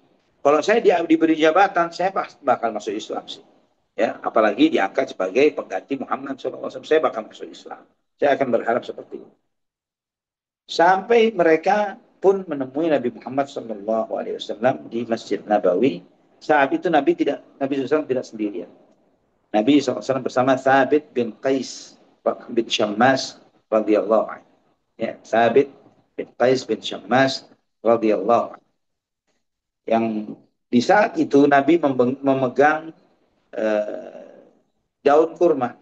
Kalau saya diberi jabatan, saya bakal masuk Islam sih. Ya, apalagi diangkat sebagai pengganti Muhammad SAW, saya bakal masuk Islam. Saya akan berharap seperti itu. Sampai mereka pun menemui Nabi Muhammad SAW di Masjid Nabawi. Saat itu Nabi SAW tidak sendirian. Nabi SAW bersama Thabit bin Qais bin Syammas radhiyallahu anhu. Ya, Thabit bin Qais bin Syammas radhiyallahu anhu. Yang di saat itu Nabi memegang daun kurma.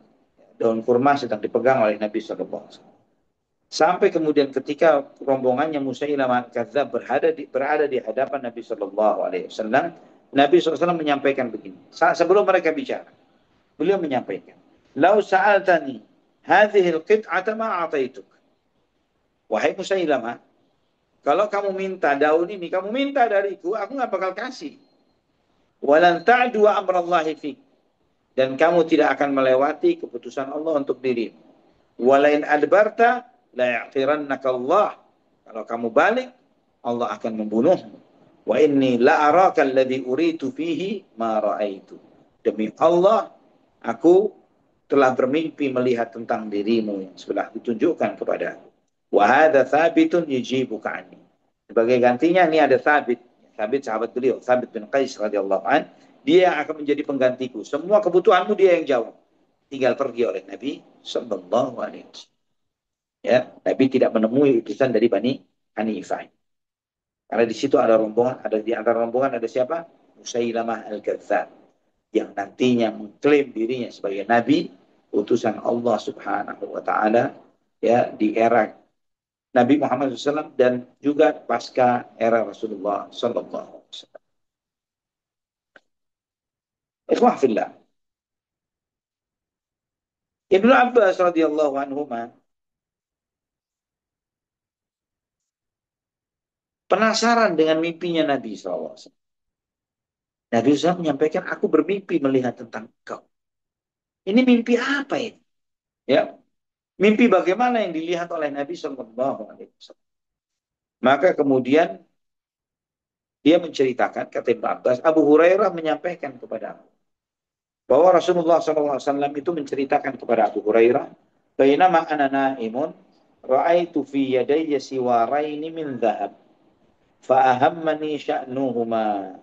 Daun kurma sedang dipegang oleh Nabi SAW. Sampai kemudian ketika rombongannya Musailamah Al-Kadzab berada di hadapan Nabi SAW, Nabi SAW menyampaikan begini. Sebelum mereka bicara, beliau menyampaikan, "Lau sa'altani hadhil qit'ata ma a'taituk." Wahai Musailamah, kalau kamu minta daun ini, kamu minta dariku, aku nggak bakal kasih. Walan ta'du amrallahi fik. Dan kamu tidak akan melewati keputusan Allah untuk dirimu. Walain adbarta la ya'tirannaka Allah. Kalau kamu balik, Allah akan membunuhmu. Wa inni la araka alladhi uritu fihi ma ra'aitu. Demi Allah, aku telah bermimpi melihat tentang dirimu yang sudah ditunjukkan kepada aku. Wa hadza thabitun yujibuka anni. Sebagai gantinya ini ada Thabit. Thabit sahabat beliau, Thabit bin Qais radhiyallahu an, Dia yang akan menjadi penggantiku. Semua kebutuhanmu dia yang jawab. Tinggal pergi oleh Nabi Sallallahu Alaihi Wasallam. Ya, Nabi tidak menemui utusan dari Bani Hanifah. Karena di situ ada rombongan, ada di antara rombongan ada siapa? Musailamah Al-Kadzdzab yang nantinya mengklaim dirinya sebagai nabi utusan Allah Subhanahu wa taala ya di era Nabi Muhammad SAW dan juga pasca era Rasulullah sallallahu alaihi wasallam. Ikhwah fillah. Ibnu Abbas radhiyallahu anhu penasaran dengan mimpinya Nabi SAW. Nabi SAW menyampaikan, aku bermimpi melihat tentang engkau. Ini mimpi apa ini? Ya, mimpi bagaimana yang dilihat oleh Nabi SAW. Maka kemudian dia menceritakan, kata Ibnu Abbas, Abu Hurairah menyampaikan kepada aku bahwa Rasulullah SAW itu menceritakan kepada Abu Hurairah, bainama ana naimun, ra'aitu fi yadayya siwaraini min dhahab, fa ahammani sya'nuhuma,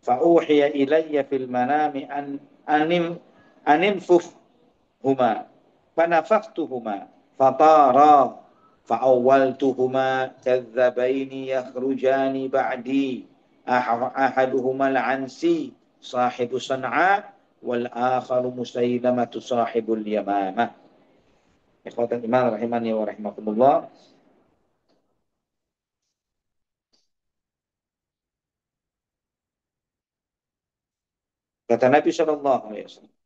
fa uhiya ilayya fil manami animfuhuma, fa nafakhtuhuma, fatara, fa awwaltuhuma kadzabaini yakhrujani ba'di, ahaduhuma al-ansi sahibu San'a wal akharu musailamatu sahibul yamamah. Ikhwatan iman rahimani wa rahimakumullah. Kata Nabi Shallallahu Alaihi Wasallam,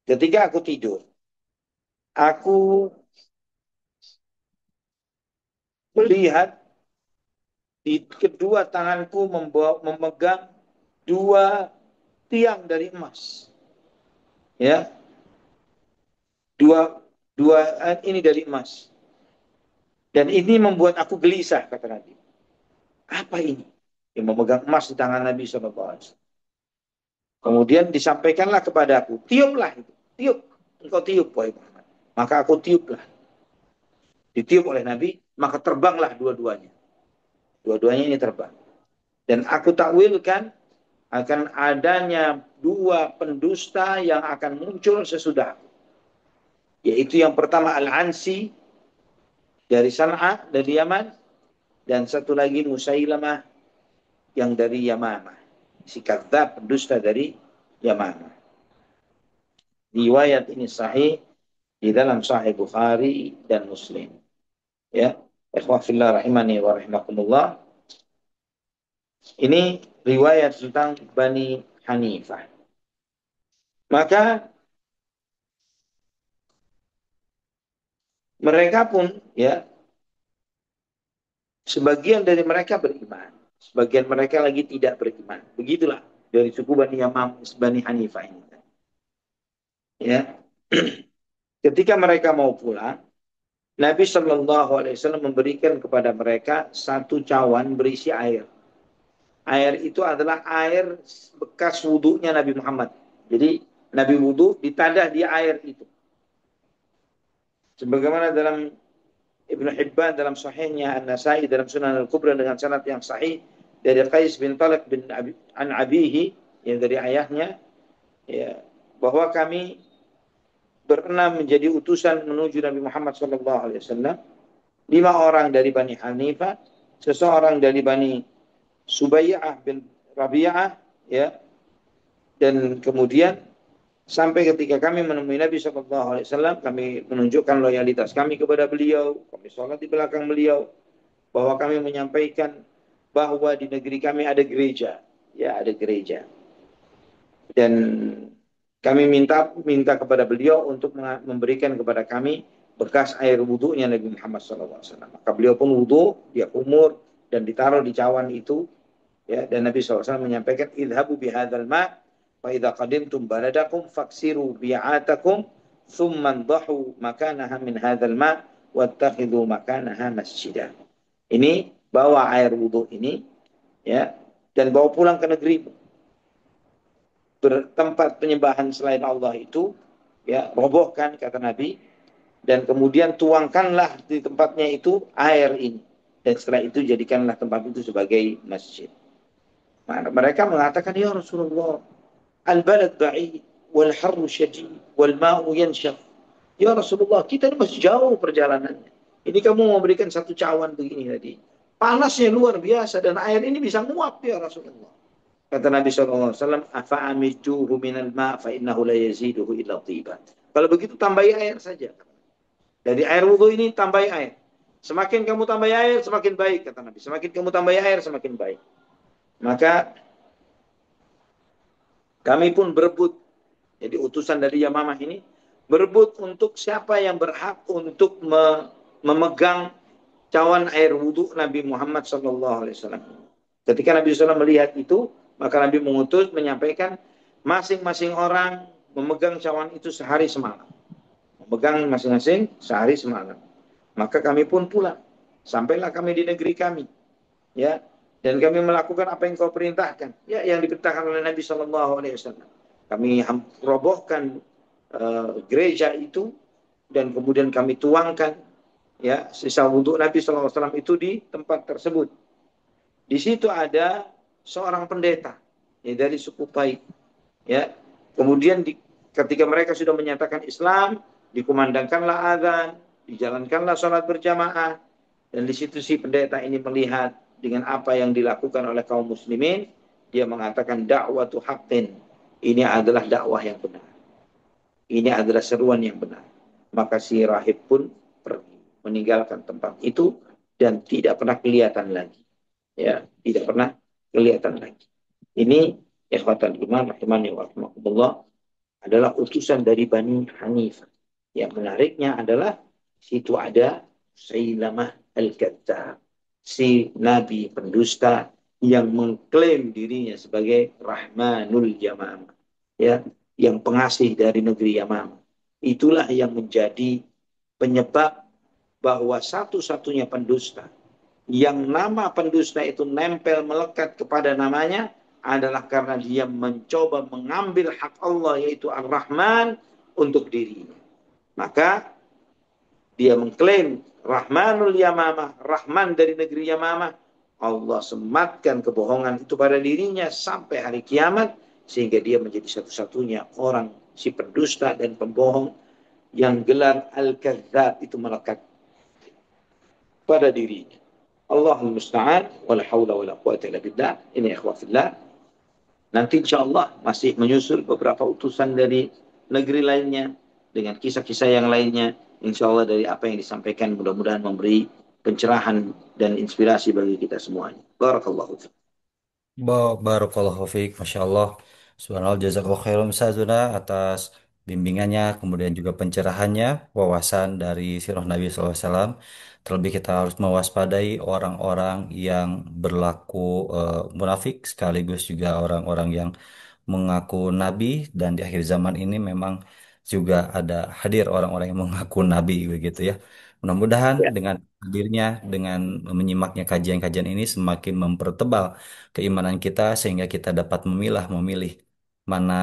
ketika aku tidur, aku melihat di kedua tanganku memegang dua tiang dari emas, ya, dua dua ini dari emas, dan ini membuat aku gelisah, kata Nabi. Apa ini? Yang memegang emas di tangan Nabi Shallallahu Alaihi Wasallam. Kemudian disampaikanlah kepadaku, tiuplah itu, tiup, engkau tiup, wahai Muhammad. Maka aku tiuplah, ditiup oleh Nabi, maka terbanglah dua-duanya. Dua-duanya ini terbang. Dan aku takwilkan akan adanya dua pendusta yang akan muncul sesudah. Yaitu yang pertama Al-Ansi dari San'a, dari Yaman. Dan satu lagi Musailamah yang dari Yamamah. Si kadzdzab pendusta dari Yamamah. Riwayat ini sahih di dalam Sahih Bukhari dan Muslim. Ya, ikhwah fillah rahimani wa rahimakumullah. Ini riwayat tentang Bani Hanifah. Maka mereka pun ya sebagian dari mereka beriman, sebagian mereka lagi tidak beriman. Begitulah dari suku Bani Yamam, Bani Hanifah ini. Ya, ketika mereka mau pulang, Nabi Shallallahu Alaihi Wasallam memberikan kepada mereka satu cawan berisi air. Air itu adalah air bekas wudhunya Nabi Muhammad. Jadi Nabi wudhu ditadah di air itu. Sebagaimana dalam Ibnu Hibban dalam sahihnya, An-Nasai dalam Sunan Al-Kubra dengan sanad yang sahih dari Qais bin Talib bin an Abihi, yang dari ayahnya, ya, bahwa kami berenam menjadi utusan menuju Nabi Muhammad SAW. 5 orang dari Bani Hanifah, seseorang dari Bani Subayyah bin Rabi'ah, ya, dan kemudian sampai ketika kami menemui Nabi SAW, kami menunjukkan loyalitas kami kepada beliau, kami sholat di belakang beliau, bahwa kami menyampaikan bahwa di negeri kami ada gereja, ya ada gereja, dan kami minta kepada beliau untuk memberikan kepada kami bekas air wudhunya Nabi Muhammad SAW. Maka beliau pun wudhu, dia kumur dan ditaruh di cawan itu, ya, dan Nabi SAW menyampaikan, idhabu bihadzal ma' fa idza qadimtum baladakum faksiru bi'atakum thumma ndahu makanaha min hadzal ma' wattakhidhu makanaha masjidah. Ini bawa air wudhu ini, ya, dan bawa pulang ke negeri bertempat penyembahan selain Allah itu, ya, robohkan, kata Nabi, dan kemudian tuangkanlah di tempatnya itu air ini, dan setelah itu jadikanlah tempat itu sebagai masjid. Mereka mengatakan, ya Rasulullah, al-balad ba'id, wal harru syadid, wal ma'u yanshaf. Ya Rasulullah, kita ini masih jauh perjalanannya. Ini kamu mau berikan satu cawan begini tadi. Panasnya luar biasa dan air ini bisa nguap ya Rasulullah. Kata Nabi SAW, "Afa'amituhu minal ma' fa innahu la yaziduhu illa tiba." Kalau begitu tambahi air saja. Dari air wudhu ini tambahi air. Semakin kamu tambahi air, semakin baik, kata Nabi. Semakin kamu tambahi air, semakin baik. Maka kami pun berebut. Jadi utusan dari Yamamah ini berebut untuk siapa yang berhak untuk memegang cawan air wudhu Nabi Muhammad SAW. Ketika Nabi SAW melihat itu, maka Nabi mengutus menyampaikan masing-masing orang memegang cawan itu sehari semalam. Memegang masing-masing sehari semalam. Maka kami pun pulang. Sampailah kami di negeri kami. Ya, dan kami melakukan apa yang kau perintahkan. Ya, yang diperintahkan oleh Nabi SAW. Kami robohkan gereja itu dan kemudian kami tuangkan ya sisa wudhu Nabi SAW itu di tempat tersebut. Di situ ada seorang pendeta ya, dari suku Tai. Ya, kemudian ketika mereka sudah menyatakan Islam, dikumandangkanlah azan, dijalankanlah sholat berjamaah, dan di situ si pendeta ini melihat dengan apa yang dilakukan oleh kaum muslimin, dia mengatakan dakwatu haqqin. Ini adalah dakwah yang benar. Ini adalah seruan yang benar. Maka si rahib pun pergi, meninggalkan tempat itu dan tidak pernah kelihatan lagi. Ya, tidak pernah kelihatan lagi. Ini ikhwatal iman rahimani wa rahimakumullah adalah utusan dari Bani Hanifah. Yang menariknya adalah situ ada Sailamah Al-Kadzab, si nabi pendusta yang mengklaim dirinya sebagai Rahmanul Yamamah, ya, yang pengasih dari negeri Yamamah. Itulah yang menjadi penyebab bahwa satu-satunya pendusta yang nama pendusta itu nempel melekat kepada namanya adalah karena dia mencoba mengambil hak Allah yaitu Ar-Rahman untuk dirinya. Maka dia mengklaim Rahmanul Yamamah, Rahman dari negeri Yamamah. Allah sematkan kebohongan itu pada dirinya sampai hari kiamat sehingga dia menjadi satu-satunya orang si pendusta dan pembohong yang gelar Al-Kadzab itu melekat pada dirinya. Allahul musta'an wala haula wala quwata illa billah. Ini ikhwafillah. Nanti insya Allah masih menyusul beberapa utusan dari negeri lainnya dengan kisah-kisah yang lainnya. Insya Allah dari apa yang disampaikan mudah-mudahan memberi pencerahan dan inspirasi bagi kita semuanya. Barakallahu fiik. Barakallahu fiik, Masya Allah. Subhanallah, jazakallahu khairan Ustazuna atas bimbingannya, kemudian juga pencerahannya, wawasan dari sirah Nabi SAW. Terlebih kita harus mewaspadai orang-orang yang berlaku munafik, sekaligus juga orang-orang yang mengaku Nabi, dan di akhir zaman ini memang juga ada hadir orang-orang yang mengaku Nabi begitu ya. Mudah-mudahan Ya. dengan hadirnya, dengan menyimaknya kajian-kajian ini semakin mempertebal keimanan kita sehingga kita dapat memilih mana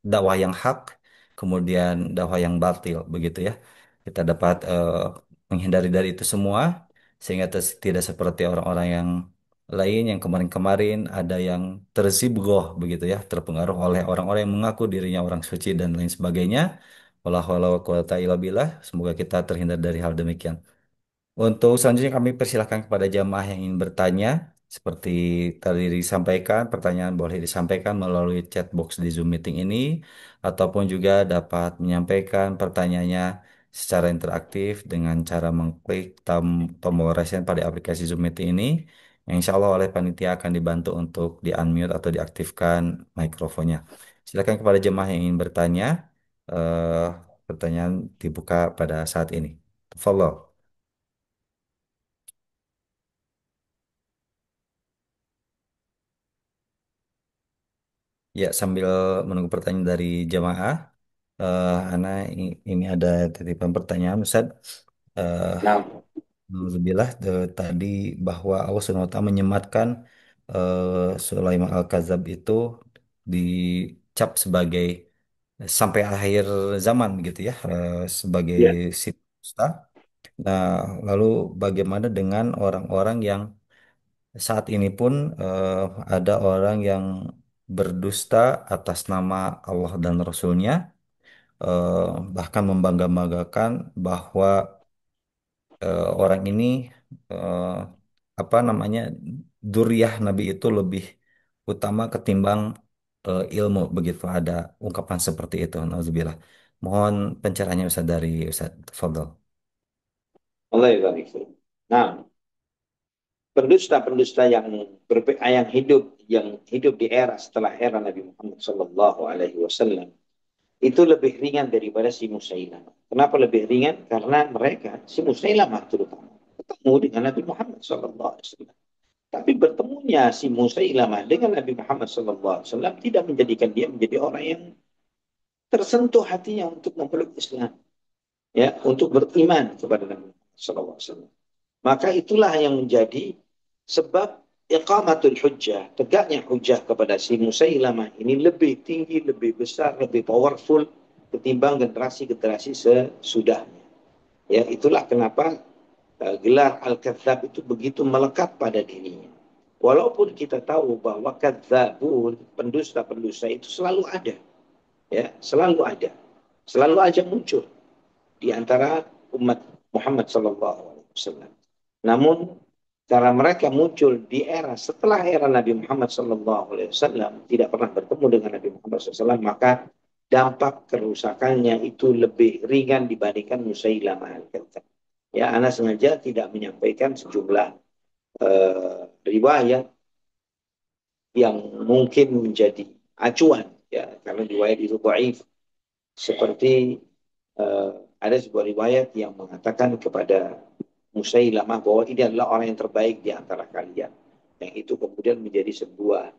dakwah yang hak, kemudian dakwah yang batil, begitu ya. Kita dapat menghindari dari itu semua sehingga tidak seperti orang-orang yang lain yang kemarin-kemarin ada yang tersibgoh begitu ya, terpengaruh oleh orang-orang yang mengaku dirinya orang suci dan lain sebagainya. Wallahu a'lam bishawab. Illa billah. Semoga kita terhindar dari hal demikian. Untuk selanjutnya kami persilahkan kepada jamaah yang ingin bertanya. Seperti tadi disampaikan, pertanyaan boleh disampaikan melalui chat box di Zoom meeting ini, ataupun juga dapat menyampaikan pertanyaannya secara interaktif dengan cara mengklik tombol raise hand pada aplikasi Zoom meeting ini, yang insya Allah oleh panitia akan dibantu untuk di-unmute atau diaktifkan mikrofonnya. Silakan kepada jemaah yang ingin bertanya. eh Pertanyaan dibuka pada saat ini. Follow. Ya, sambil menunggu pertanyaan dari jemaah, Ana ini ada titipan pertanyaan, Ustaz. Eh, Nah, Alhamdulillah tadi bahwa Allah SWT menyematkan Sulaiman Al-Kadzab itu dicap sebagai sampai akhir zaman gitu ya, sebagai ya. si dusta. Nah, lalu bagaimana dengan orang-orang yang saat ini pun ada orang yang berdusta atas nama Allah dan Rasulnya, eh, bahkan membangga-banggakan bahwa orang ini eh, apa namanya Duriyah Nabi itu lebih utama ketimbang ilmu, begitu ada ungkapan seperti itu. Nauzubillah. Mohon pencerahannya Ustaz dari Ustaz Fadl. Allah ya barik. Nah, pendusta-pendusta yang hidup di era setelah era Nabi Muhammad Sallallahu Alaihi Wasallam itu lebih ringan daripada si Musailamah. Kenapa lebih ringan? Karena mereka, si Musailamah terutama, ketemu dengan Nabi Muhammad Sallallahu Alaihi Wasallam. Tapi bertemunya si Musailamah dengan Nabi Muhammad Sallallahu Alaihi Wasallam tidak menjadikan dia menjadi orang yang tersentuh hatinya untuk memeluk Islam, ya, untuk beriman kepada Nabi Muhammad Sallallahu Alaihi Wasallam. Maka itulah yang menjadi sebab iqamatul hujjah, tegaknya hujjah kepada si Musailamah ini lebih tinggi, lebih besar, lebih powerful ketimbang generasi-generasi sesudahnya. Ya, itulah kenapa gelar Al-Kadzab itu begitu melekat pada dirinya. Walaupun kita tahu bahwa kadzabun, pendusta-pendusta itu selalu ada, ya, selalu ada. Selalu aja muncul di antara umat Muhammad sallallahu alaihi wasallam. Namun cara mereka muncul di era setelah era Nabi Muhammad sallallahu alaihi wasallam tidak pernah bertemu dengan Nabi Muhammad SAW, maka dampak kerusakannya itu lebih ringan dibandingkan Musailamah al-Kadzab. Ya, Ana sengaja tidak menyampaikan sejumlah riwayat yang mungkin menjadi acuan, ya, karena riwayat itu dhaif, seperti uh, ada sebuah riwayat yang mengatakan kepada Musailamah bahwa ini adalah orang yang terbaik di antara kalian. Yang itu kemudian menjadi sebuah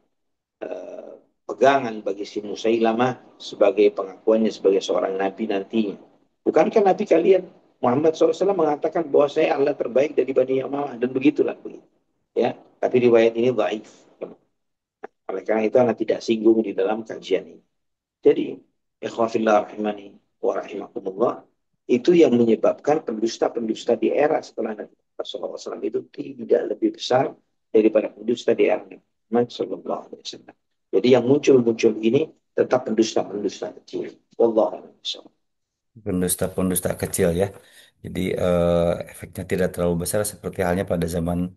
uh, pegangan bagi si Musailamah sebagai pengakuannya sebagai seorang nabi nantinya. Bukankah nabi kalian Muhammad SAW mengatakan bahwa saya Allah terbaik dari Bani Yamalah, dan begitulah begitu. Ya, tapi riwayat ini dhaif. Oleh karena itu anak tidak singgung di dalam kajian ini. Jadi, ikhwafillah rahimani wa rahimakumullah, itu yang menyebabkan pendusta-pendusta di era setelah Nabi Muhammad SAW itu tidak lebih besar daripada pendusta di era Nabi Muhammad SAW. Jadi yang muncul-muncul ini tetap pendusta-pendusta kecil. Wallahu a'lam. Pendusta-pendusta kecil ya. Jadi efeknya tidak terlalu besar seperti halnya pada zaman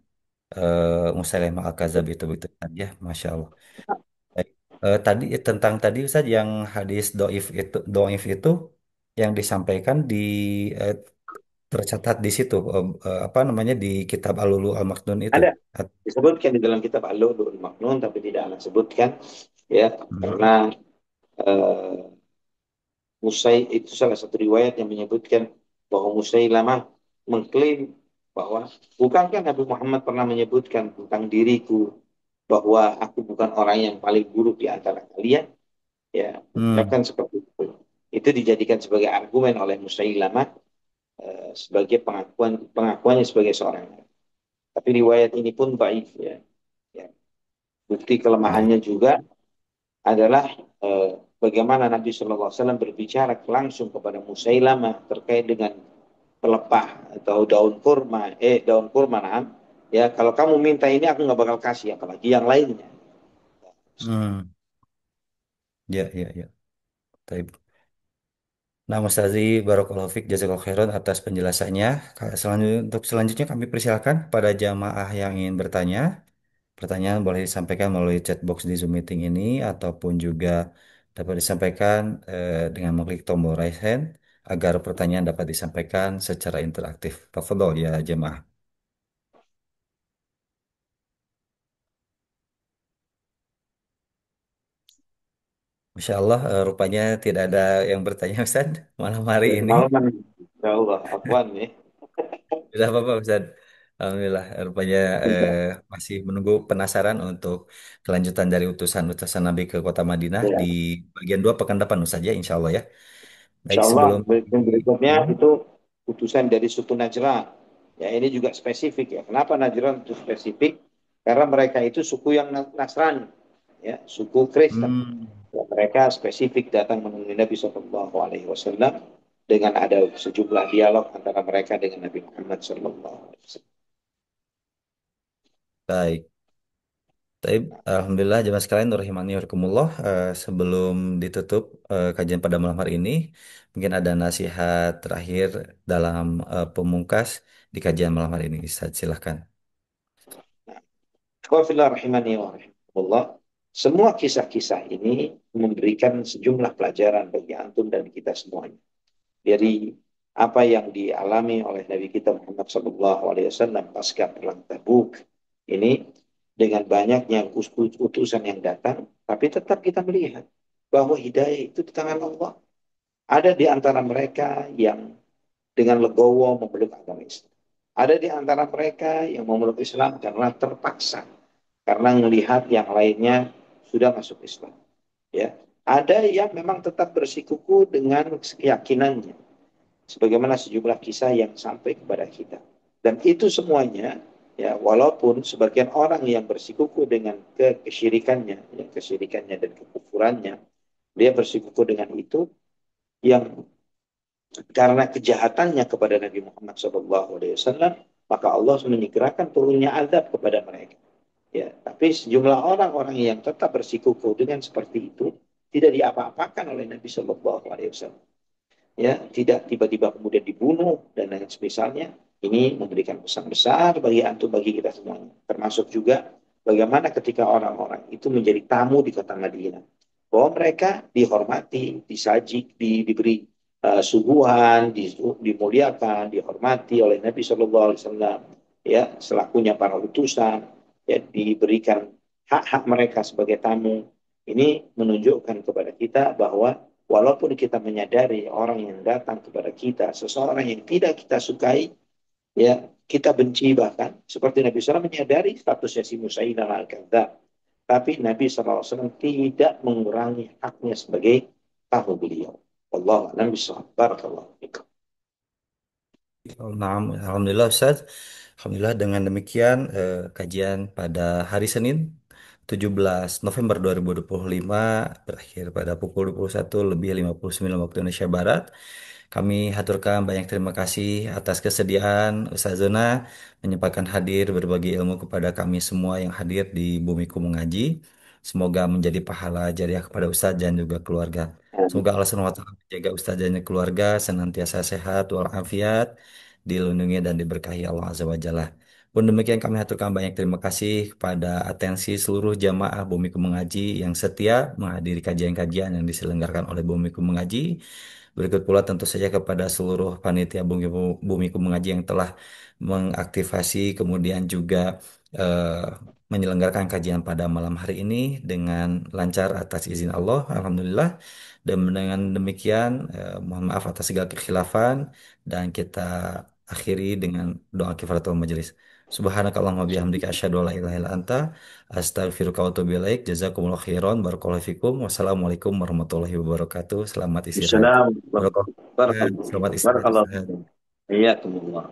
Musailamah Al-Kadzab itu begitu kan ya, Masya Allah. Baik. Tadi tentang tadi Ustaz yang hadis doif itu yang disampaikan di eh, tercatat di situ apa namanya di kitab Al-Lulu Al-Maknun itu. Ada disebutkan di dalam kitab Al-Lu'lu'ul Maknun, tapi tidak anak sebutkan, ya, Hmm. karena eh, itu salah satu riwayat yang menyebutkan bahwa Musailamah mengklaim bahwa bukankah Nabi Muhammad pernah menyebutkan tentang diriku bahwa aku bukan orang yang paling buruk di antara kalian, ya, Hmm. ucapkan seperti itu. Itu dijadikan sebagai argumen oleh Musailamah sebagai pengakuannya sebagai seorang nabi. Tapi riwayat ini pun baik, ya. Ya. Bukti Ya. kelemahannya juga adalah bagaimana Nabi Shallallahu Alaihi Wasallam berbicara langsung kepada Musailamah terkait dengan pelepah atau daun kurma, nah, ya, kalau kamu minta ini aku nggak bakal kasih, apalagi yang lainnya. Hmm. Ya, ya, ya. Taib. Nah, Mas Razi Barakallahu Fik Jazakallahu Khairan atas penjelasannya. Untuk selanjutnya kami persilakan pada jamaah yang ingin bertanya. Pertanyaan boleh disampaikan melalui chat box di Zoom meeting ini ataupun juga dapat disampaikan dengan mengklik tombol raise hand agar pertanyaan dapat disampaikan secara interaktif. Tafadhol ya jemaah. Masya Allah, rupanya tidak ada yang bertanya Ustaz malam hari Ya, ini. kemalaman, ya Allah, Afwan nih. Tidak apa-apa Ustaz. Alhamdulillah, rupanya masih menunggu penasaran untuk kelanjutan dari utusan-utusan Nabi ke kota Madinah di Ya, bagian 2 pekan depan Ustaz ya, insya Allah ya. Baik, Insya Allah sebelum berikutnya Hmm. itu utusan dari suku Najran. Ya, ini juga spesifik, ya. Kenapa Najran itu spesifik? Karena mereka itu suku yang Nasrani, ya, suku Kristen. Hmm. Ya, mereka spesifik datang menemui Nabi Shallallahu Alaihi Wasallam dengan ada sejumlah dialog antara mereka dengan Nabi Muhammad Shallallahu Alaihi Wasallam. Baik. Taib, Alhamdulillah jemaah sekalian rahimani wa rahimakumullah. Sebelum ditutup kajian pada malam hari ini, mungkin ada nasihat terakhir dalam pemungkas di kajian malam hari ini. Ustaz, silahkan. Akhwafillah rahimani wa rahimakumullah. Semua kisah-kisah ini memberikan sejumlah pelajaran bagi antum dan kita semuanya. Dari apa yang dialami oleh Nabi kita Muhammad SAW pasca perang Tabuk ini, dengan banyaknya utusan yang datang, tapi tetap kita melihat bahwa hidayah itu di tangan Allah. Ada di antara mereka yang dengan legowo memeluk agama Islam. Ada di antara mereka yang memeluk Islam karena terpaksa, karena melihat yang lainnya sudah masuk Islam. Ya, ada yang memang tetap bersikuku dengan keyakinannya, sebagaimana sejumlah kisah yang sampai kepada kita. Dan itu semuanya, ya, walaupun sebagian orang yang bersikuku dengan kesyirikannya, ya, kesyirikannya dan kekufurannya, dia bersikuku dengan itu, yang karena kejahatannya kepada Nabi Muhammad SAW, maka Allah menyegerakan turunnya azab kepada mereka. Ya, tapi sejumlah orang-orang yang tetap bersikuku dengan seperti itu tidak diapa-apakan oleh Nabi SAW. Ya, tidak tiba-tiba kemudian dibunuh dan lain semisalnya. Ini memberikan pesan besar bagi antum, bagi kita semuanya. Termasuk juga bagaimana ketika orang-orang itu menjadi tamu di kota Madinah, bahwa mereka dihormati, disaji, diberi suguhan, dimuliakan, dihormati oleh Nabi Shallallahu Alaihi Wasallam, ya, selakunya para utusan, ya, diberikan hak-hak mereka sebagai tamu. Ini menunjukkan kepada kita bahwa walaupun kita menyadari orang yang datang kepada kita, seseorang yang tidak kita sukai, ya, kita benci, bahkan seperti Nabi SAW menyadari statusnya si Musailamah al-Kadzdzab, tapi Nabi SAW tidak mengurangi haknya sebagai tamu beliau. Allah alam bisawab. Barakallahu fikum. Nah, Alhamdulillah Ustaz. Alhamdulillah dengan demikian kajian pada hari Senin 17 November 2025 berakhir pada pukul 21:59 waktu Indonesia Barat. Kami haturkan banyak terima kasih atas kesediaan Ustazuna menyempatkan hadir berbagi ilmu kepada kami semua yang hadir di Bumiku Mengaji. Semoga menjadi pahala jariah kepada Ustaz dan juga keluarga. Semoga Allah SWT menjaga Ustaz dan keluarga senantiasa sehat walafiat, dilindungi dan diberkahi Allah Azza wa Jalla. Pun demikian kami haturkan banyak terima kasih kepada atensi seluruh jamaah Bumiku Mengaji yang setia menghadiri kajian-kajian yang diselenggarakan oleh Bumiku Mengaji. Berikut pula tentu saja kepada seluruh panitia Bumiku Mengaji yang telah mengaktifasi kemudian juga eh, menyelenggarakan kajian pada malam hari ini dengan lancar atas izin Allah, Alhamdulillah. Dan dengan demikian, mohon maaf atas segala kekhilafan dan kita akhiri dengan doa kifaratul majelis. Subhanakallahumma bihamdika asyhadu an la ilaha illa anta astaghfiruka wa atubu ilaik. Jazakumullahu khairan. Barakallahu fikum. Wassalamualaikum warahmatullahi wabarakatuh. Selamat istirahat. Assalamualaikum Barakallahu. warahmatullahi Selamat wabarakatuh. istirahat Barakallahu Ustaz. fikum. Iyakumullah.